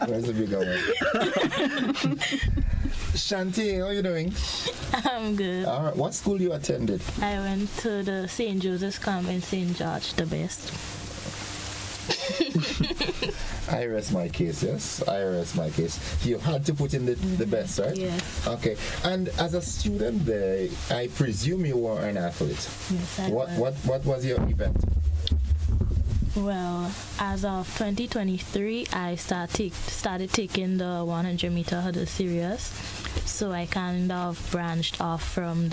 Where's the bigger one? Shanti, how are you doing? I'm good. All right. What school you attended? I went to the St. Joseph's Camp in St. George, the best. I rest my case, yes. I rest my case. You had to put in the best, right? Yes. Okay. And as a student there, I presume you were an athlete. Yes, I was. What was your event? Well, as of 2023, I started taking the 100-meter hurdle serious. So I kind of branched off from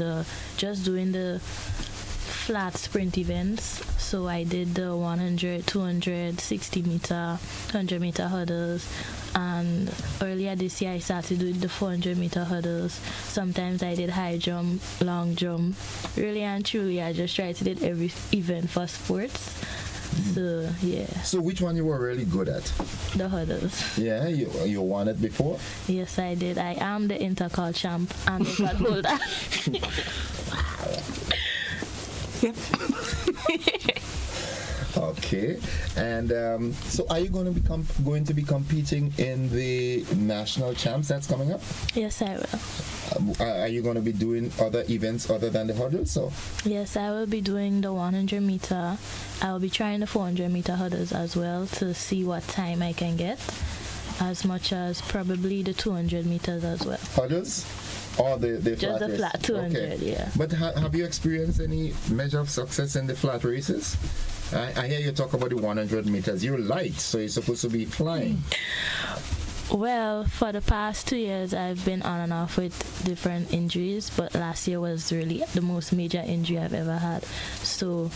just doing the flat sprint events. So I did the 100, 200, 60-meter, 100-meter hurdles. And earlier this year, I started doing the 400-meter hurdles. Sometimes I did high jump, long jump. Really and truly, I just tried to do every event for sports. So, yeah. So which one you were really good at? The hurdles. Yeah, you won it before? Yes, I did. I am the intercall champ and the record holder. Yep. Okay. And so are you going to be competing in the national champs that's coming up? Yes, I will. Are you going to be doing other events other than the hurdles? So? Yes, I will be doing the 100 meter. I will be trying the 400 meter hurdles as well to see what time I can get, as much as probably the 200 meters as well. Hurdles? Or the just flat the race? flat 200, okay. Yeah. But have you experienced any measure of success in the flat races? I hear you talk about the 100 meters. You're light, so you're supposed to be flying. Well, for the past 2 years, I've been on and off with different injuries, but last year was really the most major injury I've ever had. So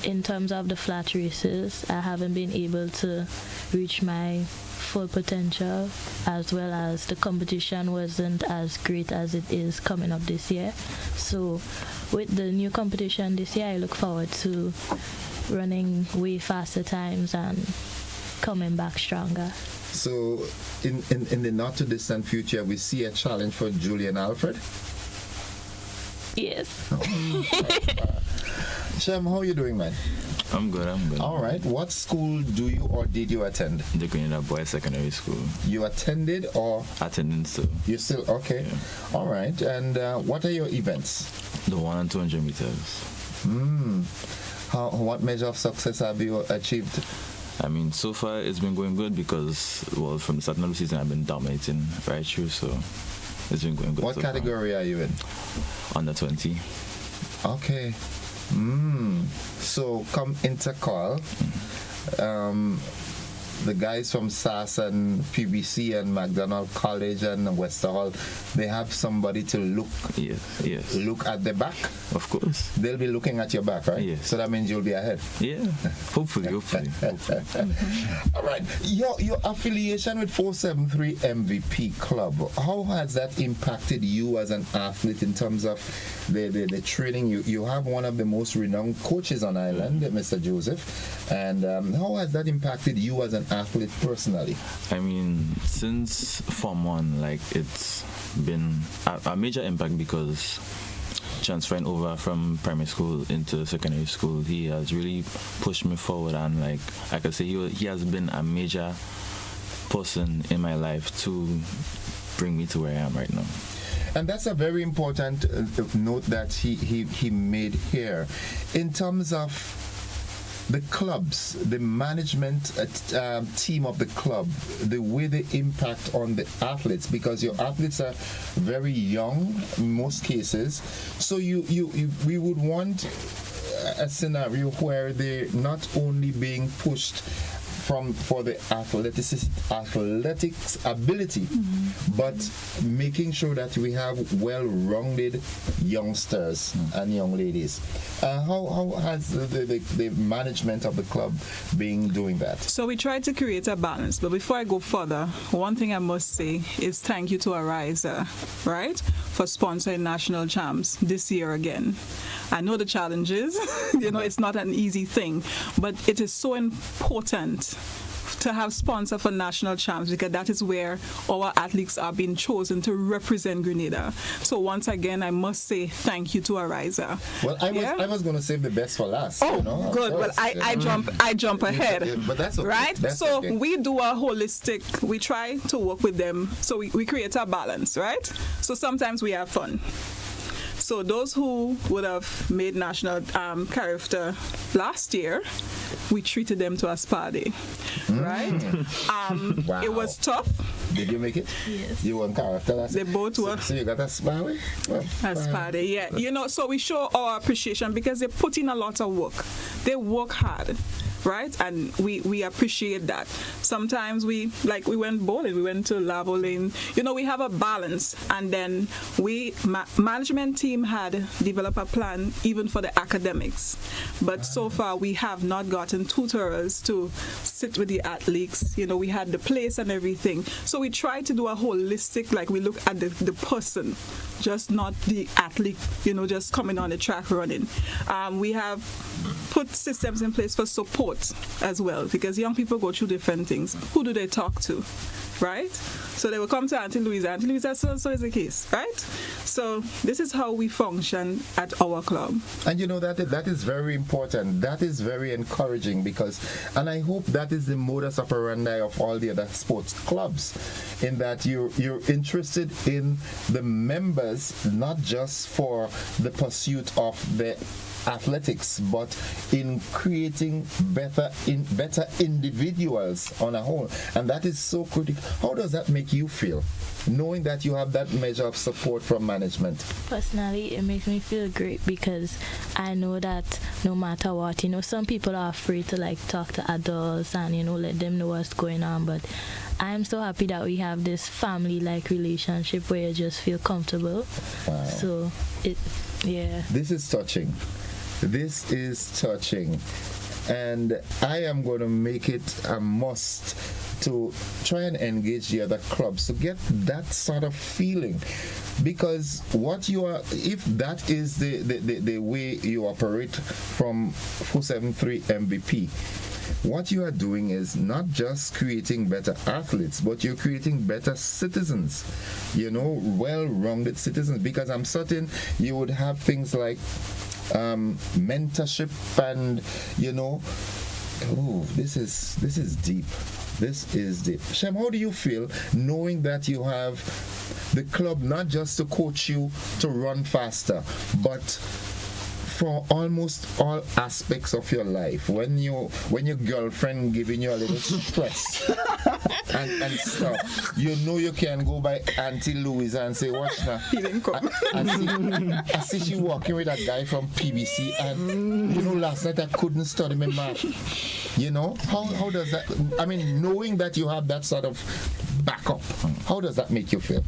in terms of the flat races, I haven't been able to reach my full potential, as well as the competition wasn't as great as it is coming up this year. So with the new competition this year, I look forward to running way faster times and coming back stronger. So in the not too distant future, we see a challenge for Julian Alfred? Yes. Shem, how are you doing, man? I'm good. All right. What school do you or did you attend? The Grenada Boys Secondary School. You attended or? Attending still. You still? Okay. Yeah. All right. And what are your events? The 100 and 200 meters. What measure of success have you achieved? I mean, so far it's been going good because, well, from the start of the season I've been dominating right through, so it's been going good. What category are you in? Under 20. Okay. So come intercall. The guys from SAS and PBC and McDonald College and Westerhall, they have somebody to look look at the back. Of course. They'll be looking at your back, right? Yes. So that means you'll be ahead. Yeah. Hopefully. All right. Your affiliation with 473 MVP Club, how has that impacted you as an athlete in terms of the training? You have one of the most renowned coaches on island, Mr. Joseph, and how has that impacted you as an athlete personally? I mean, since Form 1, like, it's been a major impact because transferring over from primary school into secondary school, he has really pushed me forward, and like I could say he has been a major person in my life to bring me to where I am right now. And that's a very important note that he made here. In terms of the clubs, the management team of the club, the way they impact on the athletes, because your athletes are very young in most cases. So we would want a scenario where they're not only being pushed for the athletics ability, but making sure that we have well-rounded youngsters and young ladies. How has the management of the club been doing that? So we try to create a balance, but before I go further, one thing I must say is thank you to Ariza, right, for sponsoring national champs this year again. I know the challenges, it's not an easy thing, but it is so important to have sponsor for national champs, because that is where our athletes are being chosen to represent Grenada. So once again, I must say thank you to Ariza. Well, I was going to save the best for last. Oh, good. Well, I jump ahead. But that's okay. Right? That's so okay. we do a holistic, we try to work with them, so we create a balance, right? So sometimes we have fun. So those who would have made national character last year, we treated them to a spa day, right? Wow. It was tough. Did you make it? Yes. You won character last year? They both were. So you got a spa day? Well, a spa day, yeah. So we show our appreciation because they put in a lot of work. They work hard. Right, and we appreciate that. Sometimes we went bowling, we went to Lavoline. We have a balance, and then management team had developed a plan even for the academics. But so far we have not gotten tutors to sit with the athletes. We had the place and everything. So we try to do a holistic, like we look at the person, just not the athlete. Just coming on the track running. We have put systems in place for support as well, because young people go through different things. Who do they talk to? right? So they will come to Auntie Louisa. Auntie Louisa, so is the case, right? So this is how we function at our club. And you know that is very important. That is very encouraging because, and I hope that is the modus operandi of all the other sports clubs, in that you're interested in the members, not just for the pursuit of the athletics, but in creating better individuals on a whole. And that is so critical. How does that make you feel, knowing that you have that measure of support from management? Personally, it makes me feel great because I know that no matter what, some people are afraid to talk to adults and let them know what's going on, but I'm so happy that we have this family-like relationship where you just feel comfortable. Wow. So this is touching. This is touching, and I am going to make it a must to try and engage the other clubs to get that sort of feeling, because if that is the way you operate from 473 MVP, what you are doing is not just creating better athletes, but you're creating better citizens, well-rounded citizens, because I'm certain you would have things like mentorship and this is deep. This is deep. Shem, how do you feel knowing that you have the club not just to coach you to run faster, but for almost all aspects of your life? When your girlfriend giving you a little stress and stuff, you can go by Auntie Louisa and say, watch now. He didn't come. I see she walking with a guy from PBC, and last night I couldn't study my math. How does that, knowing that you have that sort of backup, how does that make you feel?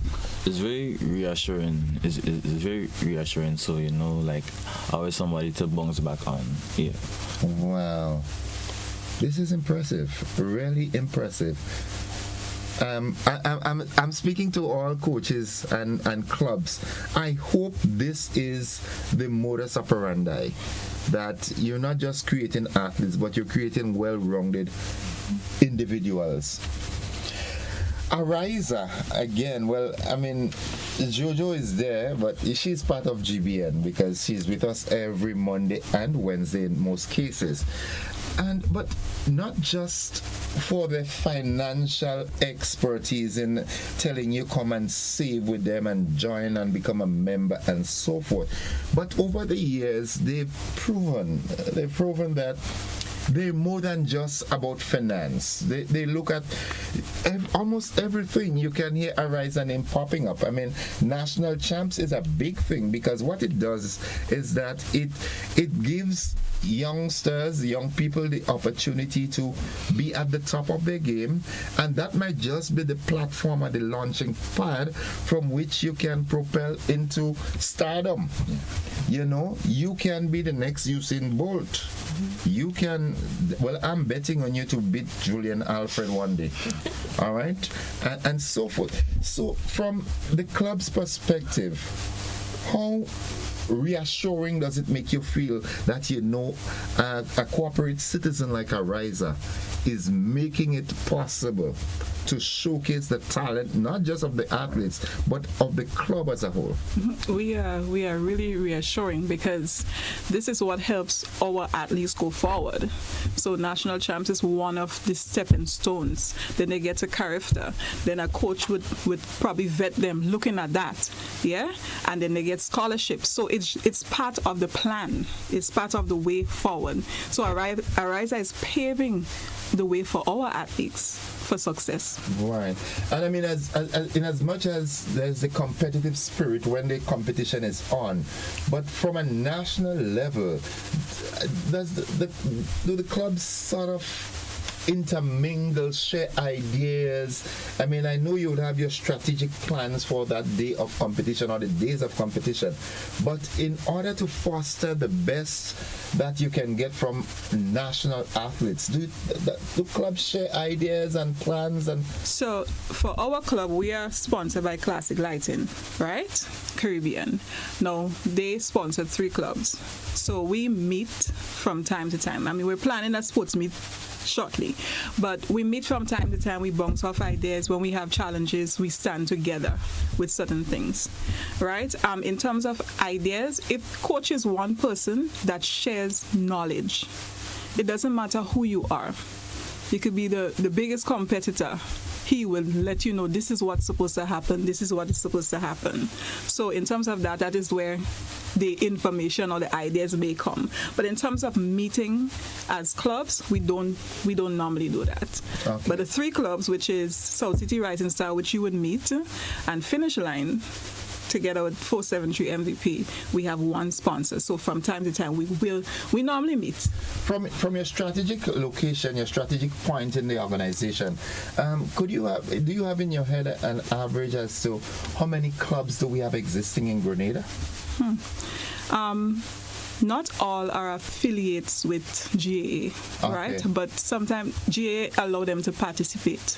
It's very reassuring. It's very reassuring. So always somebody to bounce back on. Yeah. Wow. This is impressive. Really impressive. I'm speaking to all coaches and clubs. I hope this is the modus operandi, that you're not just creating athletes, but you're creating well-rounded individuals. Ariza, again, Jojo is there, but she's part of GBN because she's with us every Monday and Wednesday in most cases. But not just for the financial expertise in telling you come and save with them and join and become a member and so forth. But over the years, they've proven that they're more than just about finance. They look at almost everything. You can hear Ariza name popping up. National champs is a big thing because what it does is that it gives young people the opportunity to be at the top of their game, and that might just be the platform or the launching pad from which you can propel into stardom. You can be the next Usain Bolt. You can, I'm betting on you to beat Julian Alfred one day. All right? And so forth. So from the club's perspective, how reassuring does it make you feel that a corporate citizen like Ariza is making it possible to showcase the talent, not just of the athletes, but of the club as a whole? We are really reassuring because this is what helps our athletes go forward. So national champs is one of the stepping stones. Then they get to Carifta. Then a coach would probably vet them looking at that, and then they get scholarships. So it's part of the plan. It's part of the way forward. So Ariza is paving the way for our athletes for success. Right. And in as much as there's the competitive spirit when the competition is on, but from a national level, do the clubs sort of intermingle, share ideas? I know you would have your strategic plans for that day of competition or the days of competition, but in order to foster the best that you can get from national athletes, do clubs share ideas and plans? And so for our club, we are sponsored by Classic Lighting, right? Caribbean. Now they sponsored 3 clubs, so we meet from time to time. We're planning a sports meet shortly. But we meet from time to time, we bounce off ideas. When we have challenges, we stand together with certain things, right? In terms of ideas, if coach is one person that shares knowledge, it doesn't matter who you are. You could be the biggest competitor. He will let you know this is what's supposed to happen, this is what is supposed to happen. So in terms of that is where the information or the ideas may come. But in terms of meeting as clubs, we don't normally do that. Okay. But the 3 clubs, which is South City Rising Star, which you would meet, and Finish Line, together with 473 MVP, we have one sponsor. So from time to time, we normally meet. From your strategic location, your strategic point in the organization, do you have in your head an average as to how many clubs do we have existing in Grenada? Not all are affiliates with GAA, right? But sometimes GAA allow them to participate.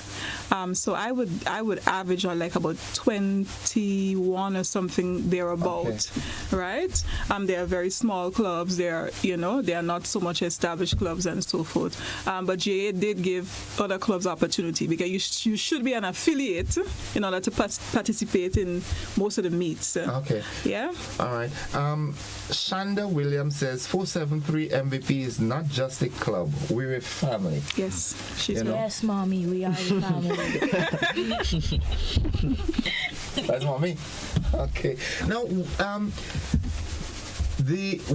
So I would average on like about 21 or something thereabout, right? They are very small clubs. They are not so much established clubs and so forth. But GAA did give other clubs opportunity because you should be an affiliate in order to participate in most of the meets. Okay. Yeah. All right. Shanda Williams says 473 MVP is not just a club, we're a family. Yes, she's right. Yes, mommy, we are a family. That's mommy. Okay. Now,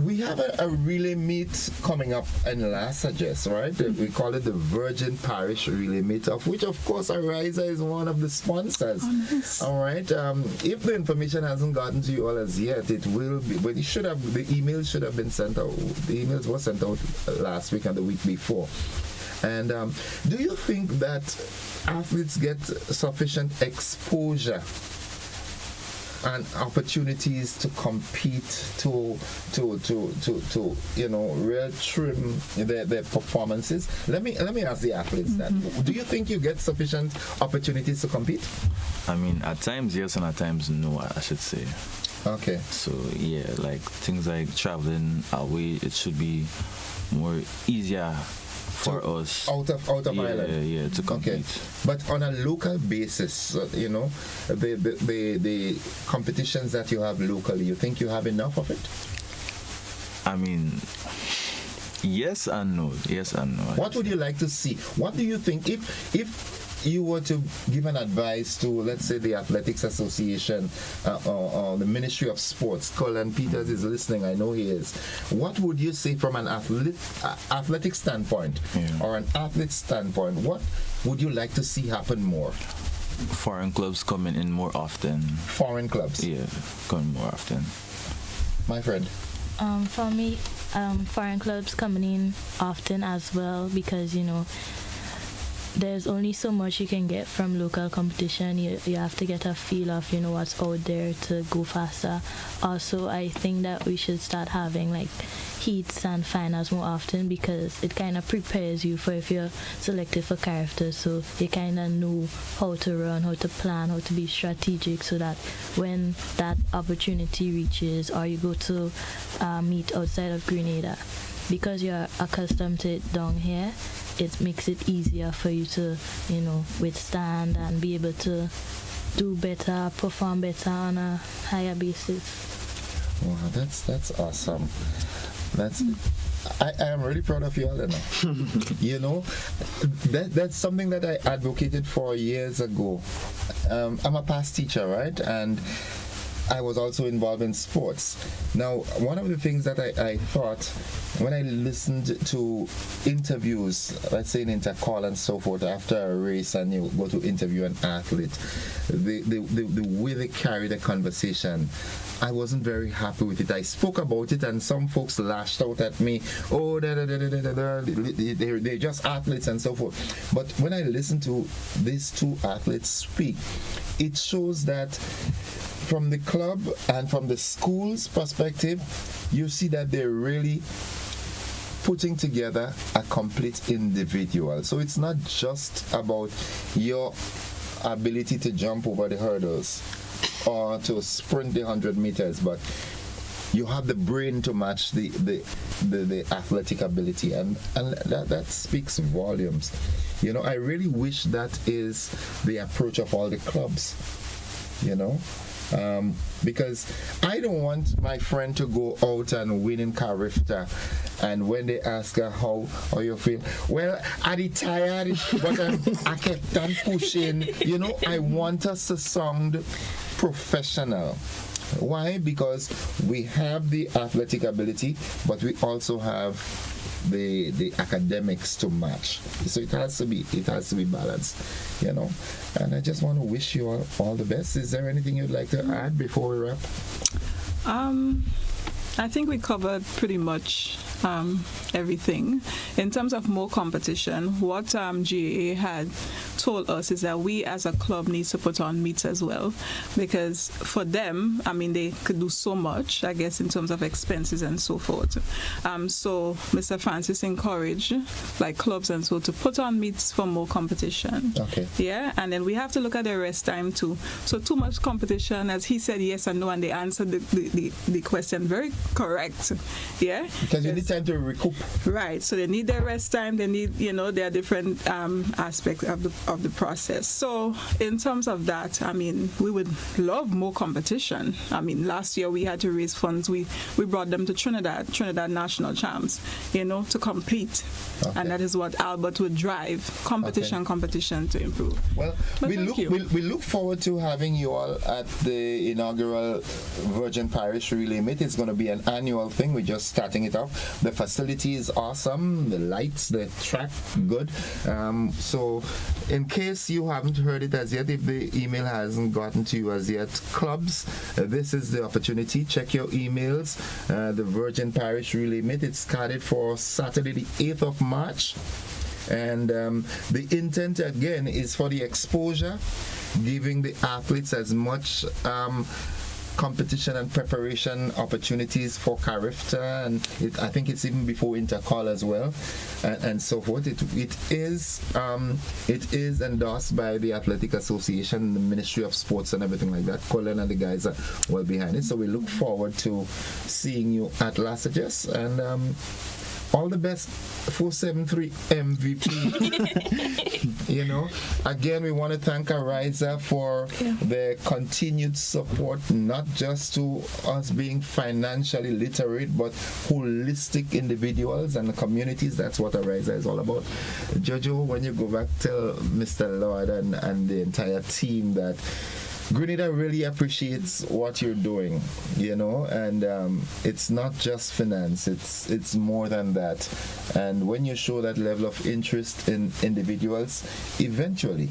we have a relay meet coming up in Las Ages, right? We call it the Virgin Parish Relay Meet, of which, of course, Ariza is one of the sponsors. Oh, nice. All right. If the information hasn't gotten to you all as yet, it will be. But the emails should have been sent out. The emails were sent out last week and the week before. And do you think that athletes get sufficient exposure and opportunities to compete, to real trim their performances? Let me ask the athletes that. Do you think you get sufficient opportunities to compete? I mean, at times yes, and at times no, I should say. Okay. So yeah, like things like traveling away, it should be more easier for us out of Ireland. Yeah, to compete. Okay. But on a local basis, the competitions that you have locally, you think you have enough of it? I mean, yes and no. Yes and no. What would you like to see? What do you think if you were to give an advice to, let's say, the Athletics Association or the Ministry of Sports? Colin Peters is listening, I know he is. What would you say from an athletic standpoint or an athlete standpoint? What would you like to see happen more? Foreign clubs coming in more often. Foreign clubs? Yeah, coming more often. My friend? For me, foreign clubs coming in often as well because, there's only so much you can get from local competition. You have to get a feel of what's out there to go faster. Also, I think that we should start having like heats and finals more often because it kind of prepares you for if you're selected for character, so you kind of know how to run, how to plan, how to be strategic, so that when that opportunity reaches or you go to meet outside of Grenada, because you're accustomed to it down here, it makes it easier for you to, withstand and be able to do better, perform better on a higher basis. Wow, that's awesome. I am really proud of you, Elena. That's something that I advocated for years ago. I'm a past teacher, right? And I was also involved in sports. Now, one of the things that I thought when I listened to interviews, let's say in Intercall and so forth, after a race and you go to interview an athlete, the way they carry the conversation, I wasn't very happy with it. I spoke about it and some folks lashed out at me. Oh, they're just athletes and so forth. But when I listened to these two athletes speak, it shows that from the club and from the school's perspective, you see that they're really putting together a complete individual. So it's not just about your ability to jump over the hurdles or to sprint the 100 meters, but you have the brain to match the athletic ability, and that speaks volumes. You know, I really wish that is the approach of all the clubs, you know. Because I don't want my friend to go out and win in Carifta, and when they ask her how you feel, well, I tired, but I kept on pushing. You know, I want us to sound professional. Why? Because we have the athletic ability, but we also have the academics to match. So it has to be balanced, you know. And I just want to wish you all the best. Is there anything you'd like to add before we wrap? I think we covered pretty much everything. In terms of more competition, what GAA had told us is that we as a club need to put on meets as well, because for them, I mean, they could do so much, I guess, in terms of expenses and so forth. So Mr. Francis encouraged like clubs and so to put on meets for more competition. Okay. Yeah, and then we have to look at the rest time too. So too much competition, as he said yes and no, and they answered the question very correct. Yeah. Because you need time to recoup. Right. So they need their rest time. They need, you know, there are different aspects of the process. So in terms of that, I mean, we would love more competition. I mean, last year we had to raise funds. We brought them to Trinidad national champs, you know, to compete. Okay. And that is what Albert would drive, competition to improve. Well, we look forward to having you all at the inaugural Virgin Parish Relay Meet. It's going to be an annual thing. We're just starting it off. The facility is awesome. The lights, the track, good. So in case you haven't heard it as yet, if the email hasn't gotten to you as yet, clubs, this is the opportunity. Check your emails. The Virgin Parish Relay Meet, it's started for Saturday the 8th of March. And the intent again is for the exposure, giving the athletes as much competition and preparation opportunities for Carifta, and I think it's even before Intercol as well, and so forth. It is endorsed by the Athletic Association, the Ministry of Sports, and everything like that. Colin and the guys are well behind it, so we look forward to seeing you at Lasages, and all the best, 473 MVP. You know, again, we want to thank Ariza for their continued support, not just to us being financially literate, but holistic individuals and communities. That's what Ariza is all about. Jojo, when you go back, tell Mr. Lord and the entire team that Grenada really appreciates what you're doing, you know, and it's not just finance, it's more than that. And when you show that level of interest in individuals, eventually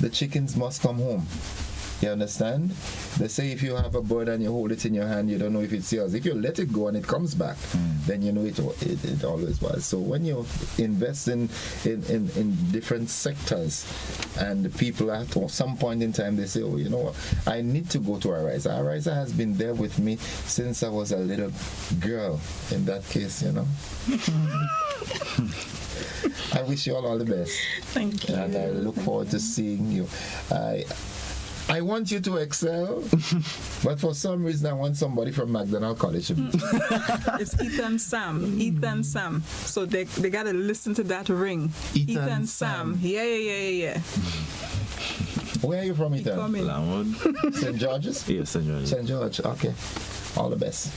the chickens must come home. You understand? They say if you have a bird and you hold it in your hand, you don't know if it's yours. If you let it go and it comes back, then you know it always was. So when you invest in different sectors, and the people at some point in time, they say, oh, you know what, I need to go to Ariza. Ariza has been there with me since I was a little girl, in that case, you know. I wish you all the best. Thank you. And I look forward to seeing you. I want you to excel, but for some reason I want somebody from McDonald College to be. It's Ethan Sam. So they got to listen to that ring. Ethan Sam. Yeah. Where are you from, Ethan? Langwood. St. George's? Yes, St. George's. St. George, okay. All the best.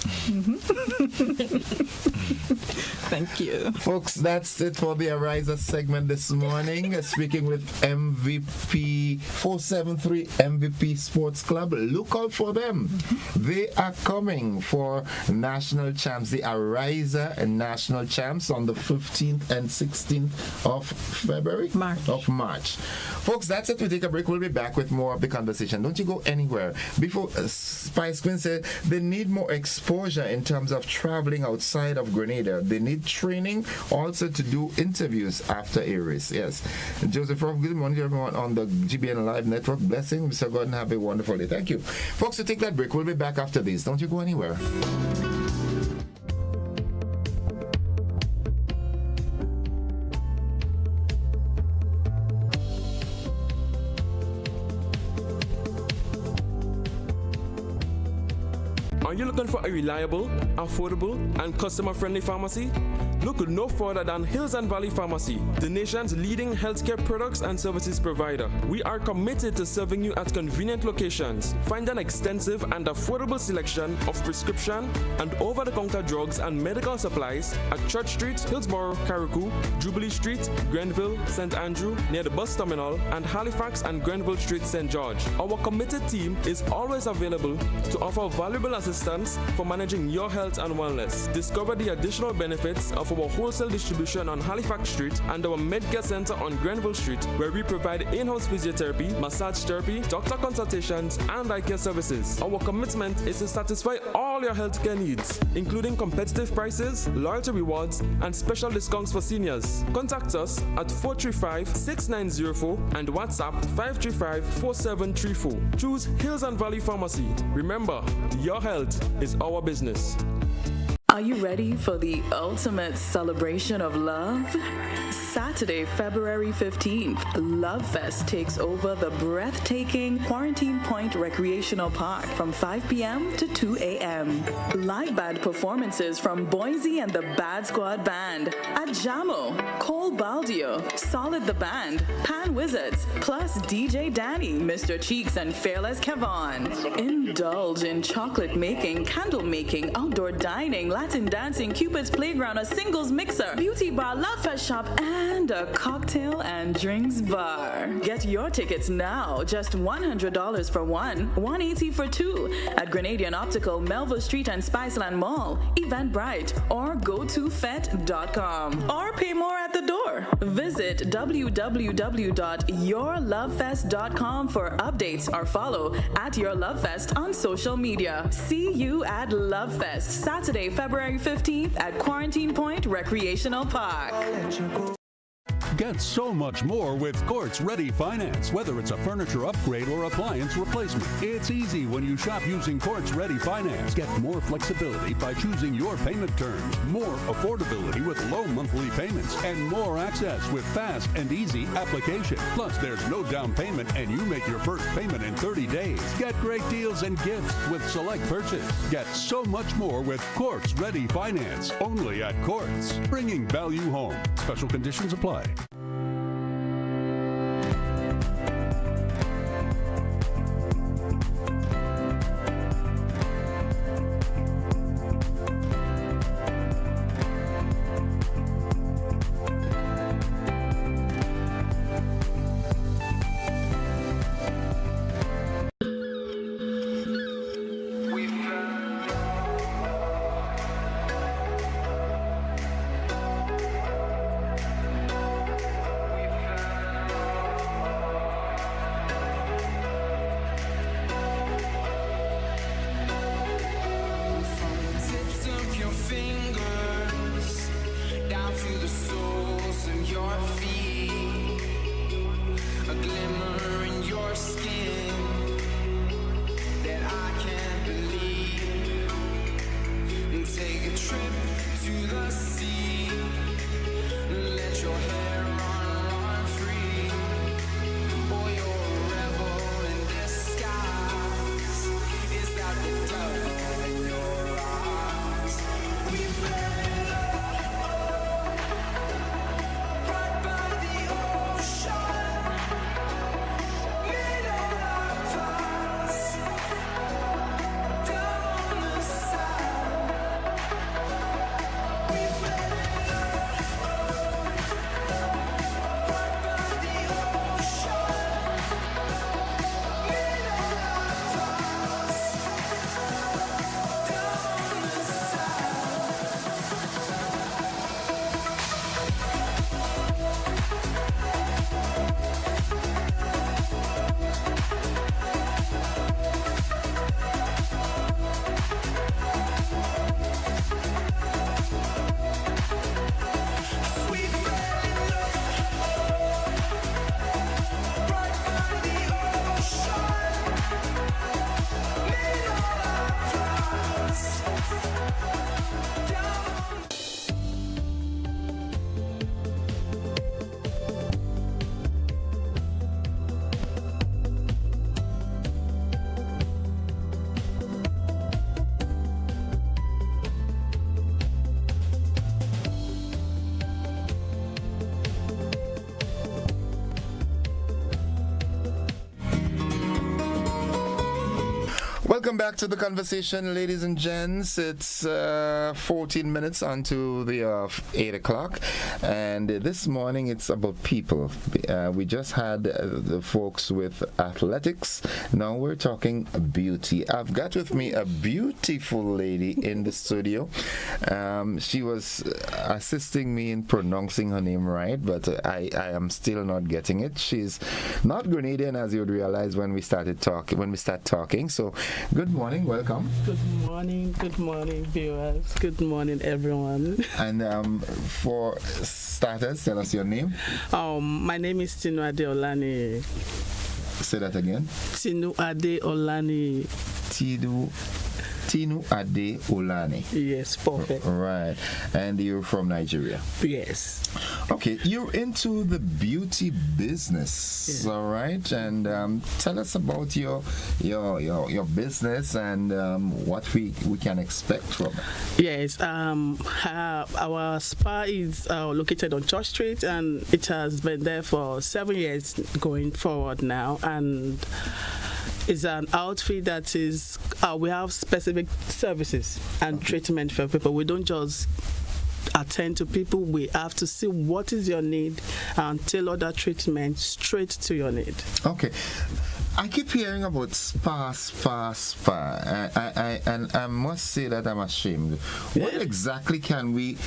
Thank you. Folks, that's it for the Ariza segment this morning. Speaking with MVP 473 MVP Sports Club. Look out for them. They are coming for national champs, the Ariza national champs on the 15th and 16th of February? March. Folks, that's it. We take a break. We'll be back with more of the conversation. Don't you go anywhere. Before Spice Queen said they need more exposure in terms of traveling outside of Grenada. They need training also to do interviews after a race. Yes. Joseph Ruff, good morning to everyone on the GBN Live Network. Blessing, Mr. God, and have a wonderful day. Thank you. Folks, to take that break. We'll be back after this. Don't you go anywhere. Are you looking for a reliable, affordable, and customer-friendly pharmacy? Look no further than Hills and Valley Pharmacy, the nation's leading healthcare products and services provider. We are committed to serving you at convenient locations. Find an extensive and affordable selection of prescription and over-the-counter drugs and medical supplies at Church Street, Hillsborough, Carriacou, Jubilee Street, Grenville, St. Andrew, near the bus terminal, and Halifax and Grenville Street, St. George. Our committed team is always available to offer valuable assistance for managing your health and wellness. Discover the additional benefits of our wholesale distribution on Halifax Street and our Medcare Center on Grenville Street, where we provide in-house physiotherapy, massage therapy, doctor consultations, and eye care services. Our commitment is to satisfy all your healthcare needs, including competitive prices, loyalty rewards, and special discounts for seniors. Contact us at 435-6904 and WhatsApp 535-4734. Choose Hills and Valley Pharmacy. Remember, your health is our business. Are you ready for the ultimate celebration of love? Saturday, February 15th, Love Fest takes over the breathtaking Quarantine Point Recreational Park from 5 p.m. to 2 a.m. Live band performances from Boise and the Bad Squad Band, Ajamo, Cole Baldio, Solid the Band, Pan Wizards, plus DJ Danny, Mr. Cheeks, and Fearless Kevon. Indulge in chocolate making, candle making, outdoor dining, Latin dancing, Cupid's Playground, a singles mixer, beauty bar, Love Fest shop, and a cocktail and drinks bar. Get your tickets now, just $100 for one, $180 for two, at Grenadian Optical, Melville Street and Spiceland Mall, Eventbrite, or GoToFet.com. Or pay more at the door. Visit www.yourlovefest.com for updates or follow at Your Love Fest on social media. See you at Love Fest, Saturday, February 15th at Quarantine Point Recreational Park. Get so much more with Courts Ready Finance, whether it's a furniture upgrade or appliance replacement. It's easy when you shop using Courts Ready Finance. Get more flexibility by choosing your payment terms, more affordability with low monthly payments, and more access with fast and easy application. Plus, there's no down payment and you make your first payment in 30 days. Get great deals and gifts with select purchase. Get so much more with Courts Ready Finance, only at Courts, bringing value home. Special conditions apply. Welcome back to the conversation, ladies and gents. It's 14 minutes onto the 8 o'clock, and this morning it's about people. We just had the folks with athletics. Now we're talking beauty. I've got with me a beautiful lady in the studio. She was assisting me in pronouncing her name right, but I am still not getting it. She's not Grenadian, as you would realize when we start talking. So good morning, welcome. Good morning, viewers. Good morning, everyone. And for starters, tell us your name. My name is Tinu Ade Olani. Say that again. Tinu Ade Olani. Tinu Ade Olani. Yes, perfect. Right. And you're from Nigeria? Yes. Okay, you're into the beauty business, yeah. All right? And tell us about your business and what we can expect from it. Yes, our spa is located on Church Street, and it has been there for 7 years going forward now. And it's an outfit that is, we have specific services and treatment for people. We don't just attend to people. We have to see what is your need and tailor that treatment straight to your need. Okay. I keep hearing about spa. And I must say that I'm ashamed. What exactly can we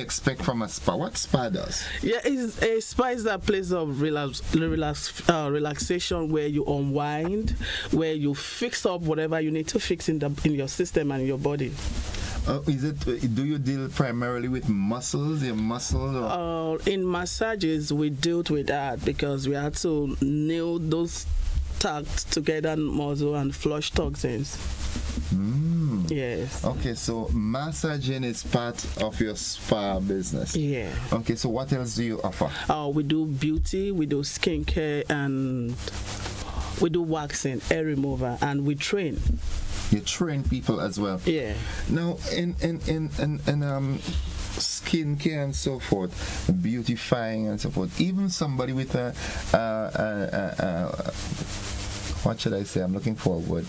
expect from a spa? What spa does? Yeah, a spa is a place of relaxation where you unwind, where you fix up whatever you need to fix in your system and your body. Do you deal primarily with muscles? In massages, we deal with that because we have to nail those tucked together muscle and flush toxins. Yes. Okay, so massaging is part of your spa business. Yeah. Okay, so what else do you offer? We do beauty, we do skincare, and we do waxing, hair remover, and we train. You train people as well. Yeah. Now, in skincare and so forth, beautifying and so forth, even somebody with what should I say? I'm looking for a word.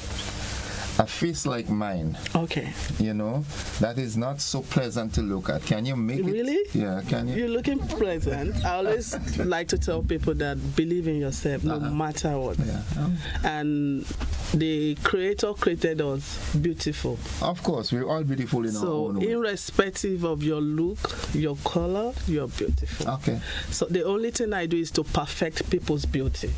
A face like mine. Okay. You know, that is not so pleasant to look at. Can you make it? Really? Yeah, can you? You're looking pleasant. I always like to tell people that believe in yourself no matter what. Yeah. And the Creator created us beautiful. Of course, we're all beautiful in our own way. So, irrespective of your look, your color, you're beautiful. Okay. So, the only thing I do is to perfect people's beauty.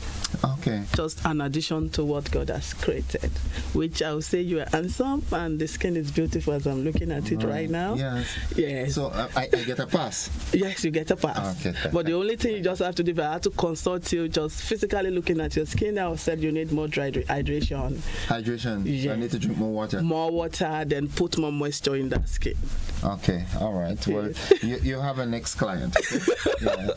Okay. Just an addition to what God has created, which I will say you are handsome and the skin is beautiful as I'm looking at it right now. Yes. Yes. So I get a pass? Yes, you get a pass. Okay. But the only thing you just have to do, if I have to consult you, just physically looking at your skin, I said you need more hydration. Hydration? Yes. I need to drink more water? More water, then put more moisture in that skin. Okay, all right. Well, you have a next client. Okay? Yeah,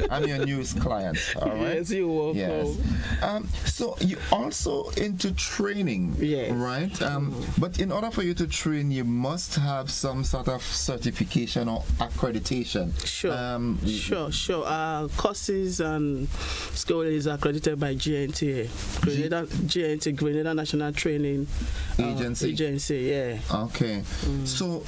I'm your newest client. All right. Yes, you're welcome. Yes. So you also into training, yes. Right? But in order for you to train, you must have some sort of certification or accreditation. Sure. Courses and school is accredited by GNTA, Grenada National Training Agency. Yeah. Okay. So.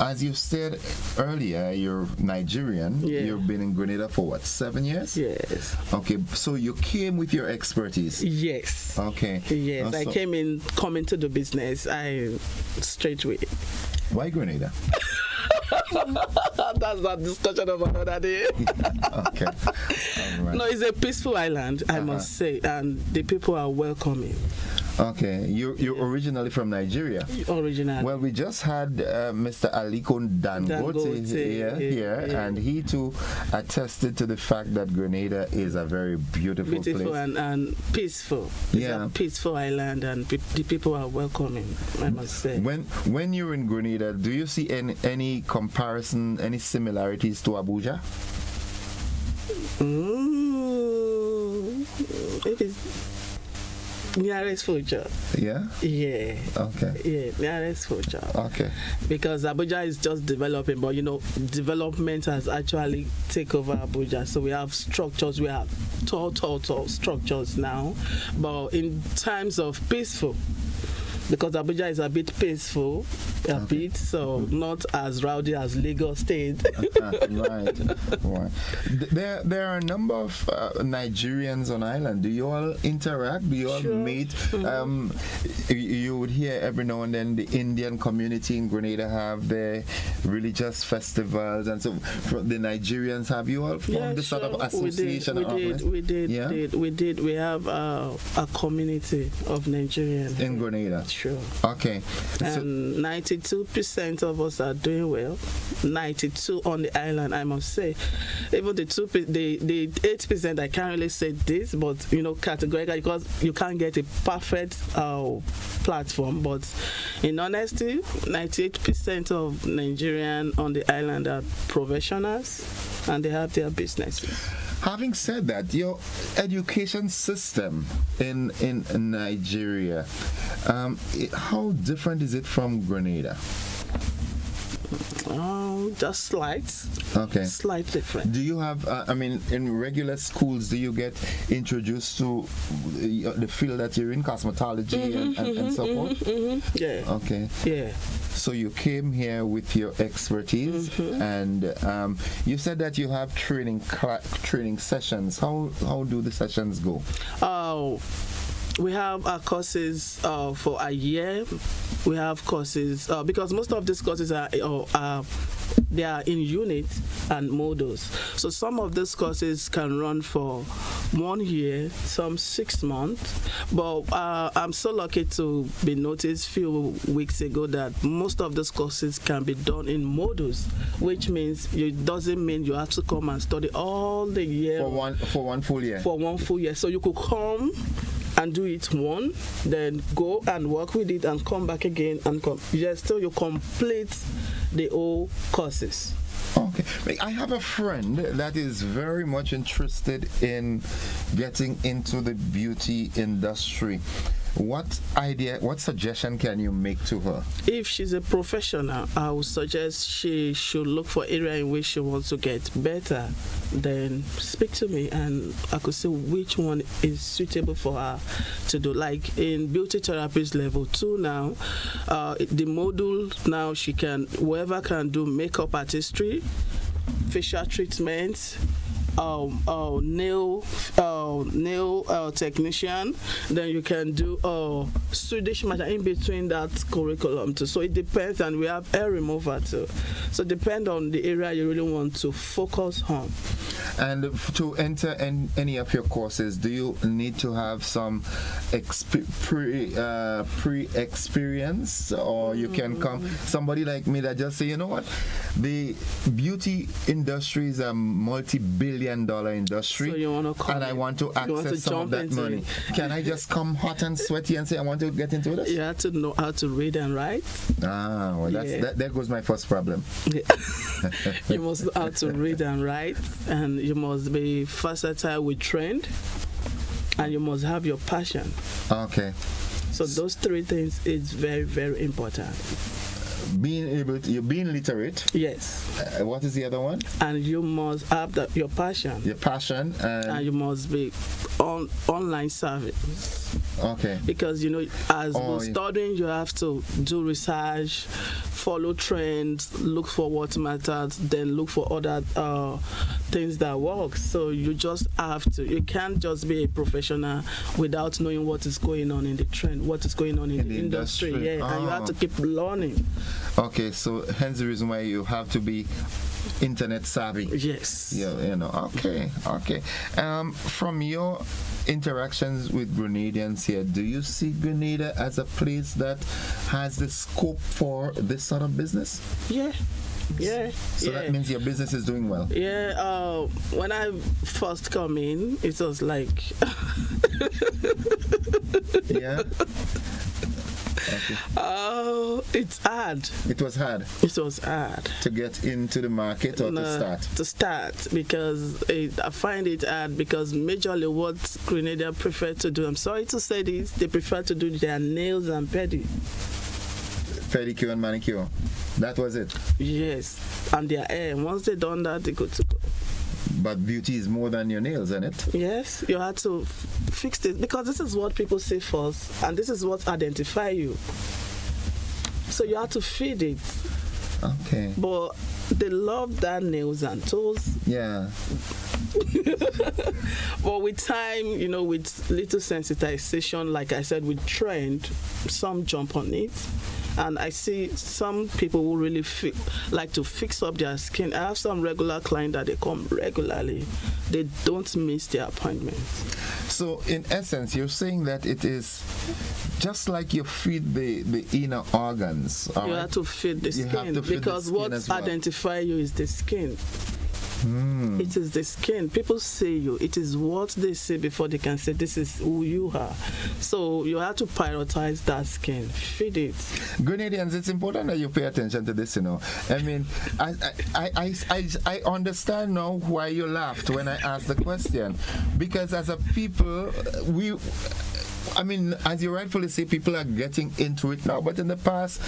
As you said earlier, you're Nigerian. Yeah. You've been in Grenada for what, 7 years? Yes. Okay, so you came with your expertise? Yes. Okay. Yes, I came into the business. Straight away. Why Grenada? That's a discussion of another day. Okay. All right. No, it's a peaceful island, I must say, and the people are welcoming. Okay, you're originally from Nigeria. Originally. Well, we just had Mr. Aliko Dangote here, and he too attested to the fact that Grenada is a very beautiful place. And peaceful. It's a peaceful island, and the people are welcoming, I must say. When you're in Grenada, do you see any comparison, any similarities to Abuja? It is. Nearest future. Yeah? Yeah. Okay. Yeah, nearest future. Okay. Because Abuja is just developing, but development has actually taken over Abuja. So we have structures, we have tall structures now. But in times of peaceful, because Abuja is a bit peaceful, so not as rowdy as Lagos State. Right. There are a number of Nigerians on island. Do you all interact? Do you all meet? You would hear every now and then the Indian community in Grenada have their religious festivals, and so the Nigerians, have you all formed this sort of association? We did. We have a community of Nigerians in Grenada. Sure. Okay. And 92% of us are doing well. 92 on the island, I must say. Even the 8%, I can't really say this, but categorically, because you can't get a perfect platform. But in honesty, 98% of Nigerians on the island are professionals, and they have their businesses. Having said that, your education system in Nigeria, how different is it from Grenada? Just slight. Okay. Slight different. Do you have, in regular schools, do you get introduced to the field that you're in, cosmetology and so forth? Yeah. Okay. Yeah. So you came here with your expertise, and you said that you have training sessions. How do the sessions go? We have our courses for a year. We have courses because most of these courses are they are in units and modules. So some of these courses can run for 1 year, some 6 months. But I'm so lucky to be noticed a few weeks ago that most of these courses can be done in modules, which means it doesn't mean you have to come and study all the year. For one full year. For 1 full year. So you could come and do it one, then go and work with it and come back again and come. Yes, so you complete the whole courses. Okay. I have a friend that is very much interested in getting into the beauty industry. What suggestion can you make to her? If she's a professional, I would suggest she should look for area in which she wants to get better. Then speak to me and I could see which one is suitable for her to do. Like in beauty therapist level 2 now, the module now whoever can do makeup artistry, facial treatments, nail technician, then you can do Swedish matter in between that curriculum too. So it depends, and we have hair remover too. So depend on the area you really want to focus on. And to enter any of your courses, do you need to have some pre-experience, or you can come somebody like me that just say, you know what, the beauty industry is a multi-billion-dollar industry, so you want to come and I want to access some of that money. Can I just come hot and sweaty and say I want to get into this? You have to know how to read and write. There goes my first problem. Yeah. You must know how to read and write, and you must be versatile with trend, and you must have your passion. Okay. So those 3 things is very, very important. Being literate. Yes. What is the other one? And you must have your passion. Your passion, and you must be online service. Okay. Because as we're studying, you have to do research, follow trends, look for what matters, then look for other things that work. So you just have to. You can't just be a professional without knowing what is going on in the trend, what is going on in the industry. Yeah, and you have to keep learning. Okay, so hence the reason why you have to be internet savvy. Yes. Okay. From your interactions with Grenadians here, do you see Grenada as a place that has the scope for this sort of business? Yeah. So that means your business is doing well. Yeah. When I first come in, it was like yeah. Okay. It's hard. It was hard. It was hard to get into the market or to start. To start because I find it hard because majorly what Grenadians prefer to do. I'm sorry to say this. They prefer to do their nails and pedicure and manicure. That was it. Yes, and their hair. Once they done that, they good to go. But beauty is more than your nails, isn't it? Yes, you have to fix it because this is what people say first, and this is what identify you. So you have to feed it. Okay. But they love that nails and toes. Yeah. But with time, with little sensitization, like I said, with trend, some jump on it. And I see some people who really like to fix up their skin. I have some regular clients that they come regularly. They don't miss their appointments. So in essence, you're saying that it is just like you feed the inner organs. You have to feed the skin because what identifies you is the skin. It is the skin. People say you. It is what they say before they can say this is who you are. So you have to prioritize that skin. Feed it. Grenadians, it's important that you pay attention to this. I mean, I understand now why you laughed when I asked the question, because as a people, as you rightfully say, people are getting into it now. But in the past,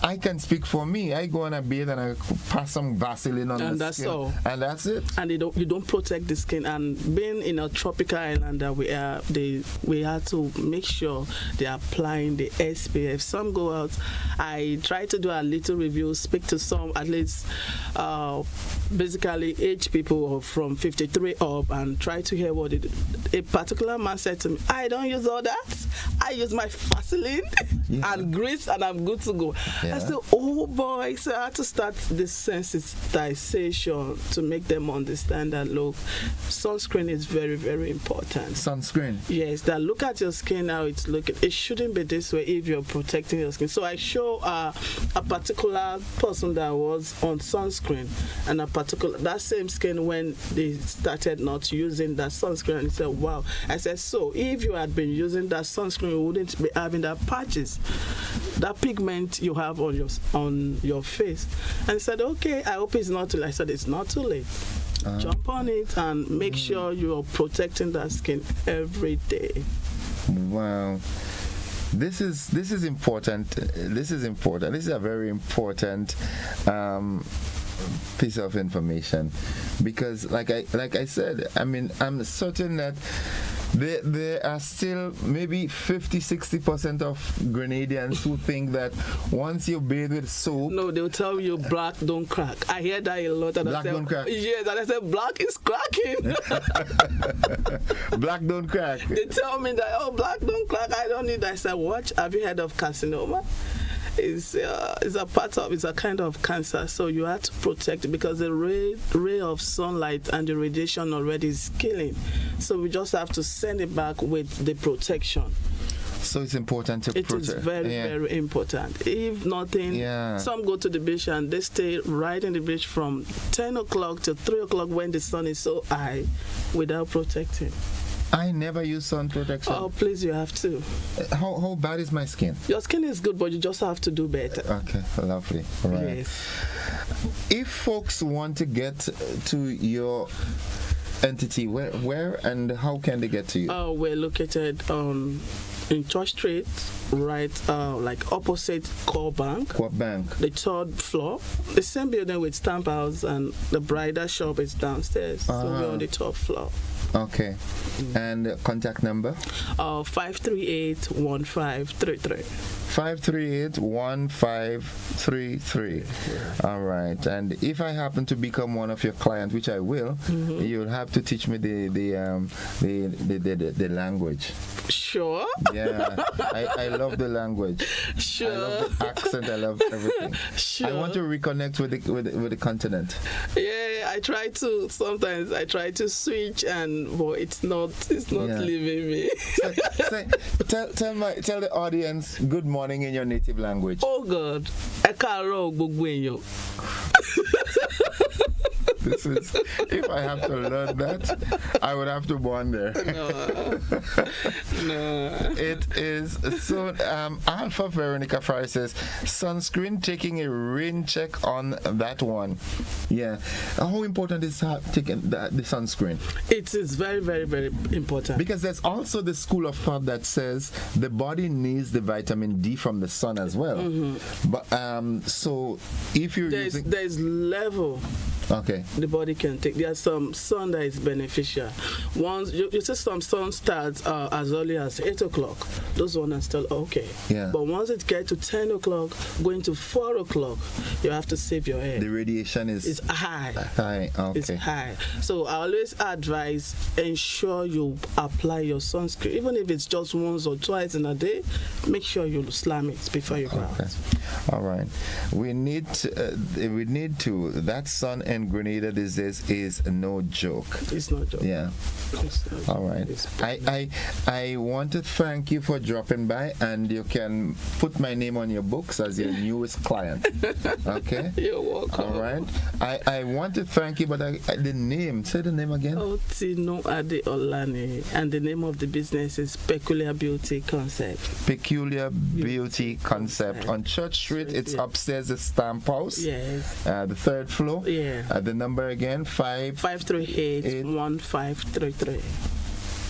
I can speak for me. I go on a bathe and I pass some Vaseline on the skin. That's all. And that's it. And you don't protect the skin. And being in a tropical island that we have to make sure they are applying the SPF. Some go out. I try to do a little review, speak to some, at least basically age people from 53 up, and try to hear what a particular man said to me. I don't use all that. I use my Vaseline and grease and I'm good to go. I said, oh boy, so I had to start this sensitization to make them understand that, look, sunscreen is very, very important. Sunscreen? Yes, that look at your skin, how it's looking. It shouldn't be this way if you're protecting your skin. So I show a particular person that was on sunscreen and that same skin when they started not using that sunscreen, and he said, wow. I said, so if you had been using that sunscreen, you wouldn't be having that patches, that pigment you have on your face. And he said, okay, I hope it's not too late. I said, it's not too late. Jump on it and make sure you're protecting that skin every day. Wow. This is important. This is important. This is a very important piece of information, because like I said, I'm certain that there are still maybe 50-60% of Grenadians who think that once you bathe with soap... No, they'll tell you black don't crack. I hear that a lot. And black don't crack? Yes, and I said black is cracking. Black don't crack. They tell me that, black don't crack. I don't need that. I said, watch, have you heard of carcinoma? It's a kind of cancer, so you have to protect it because the ray of sunlight and the radiation already is killing. So we just have to send it back with the protection. So it's important to protect. It is very, very important. If nothing, some go to the beach and they stay right in the beach from 10 o'clock to 3 o'clock when the sun is so high without protecting. I never use sun protection. Oh, please, you have to. How bad is my skin? Your skin is good, but you just have to do better. Okay, lovely. All right. Yes. If folks want to get to your entity, where and how can they get to you? We're located in Church Street, right, like opposite Core Bank. What bank? The 3rd floor. The same building with Stamp House, and the bridal shop is downstairs. So we're on the 3rd floor. Okay. And contact number? 538-1533. 538-1533. All right. And if I happen to become one of your clients, which I will, you'll have to teach me the language. Sure. Yeah. I love the language. Sure. I love the accent. I love everything. Sure. I want to reconnect with the continent. Yeah, I try to. Sometimes I try to switch, and it's not leaving me. Tell the audience good morning in your native language. Oh God. This is, if I have to learn that, I would have to born there. No. It is so. Alpha Veronica Fry says sunscreen, taking a rain check on that one. Yeah. How important is taking the sunscreen? It is very, very, very important. Because there's also the school of thought that says the body needs the vitamin D from the sun as well. But so if you're using, there's level. Okay. The body can take. There's some sun that is beneficial. Once you see some sun starts as early as 8 o'clock. Those ones are still okay. Yeah. But once it gets to 10 o'clock, going to 4 o'clock, you have to save your hair. The radiation is high. High. Okay. It's high. So I always advise ensure you apply your sunscreen, even if it's just once or twice in a day. Make sure you slam it before you go out. All right. We need to. That sun in Grenada these days is no joke. It's no joke. Yeah. All right. I want to thank you for dropping by, and you can put my name on your books as your newest client. Okay. You're welcome. All right. I want to thank you, but the name. Say the name again. Otino Ade Olani, and the name of the business is Peculiar Beauty Concept. Peculiar Beauty Concept on Church Street. It's upstairs, the Stamp House. Yes. The third floor. Yeah. The number again, 538-1533.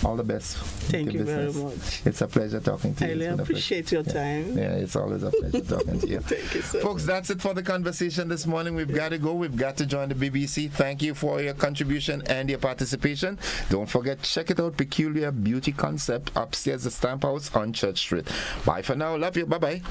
All the best. Thank you very much. It's a pleasure talking to you. I really appreciate your time. Yeah, it's always a pleasure talking to you. Thank you so much. Folks, that's it for the conversation this morning. We've got to go. We've got to join the BBC. Thank you for your contribution and your participation. Don't forget, check it out, Peculiar Beauty Concept, upstairs the Stamp House on Church Street. Bye for now. Love you. Bye-bye.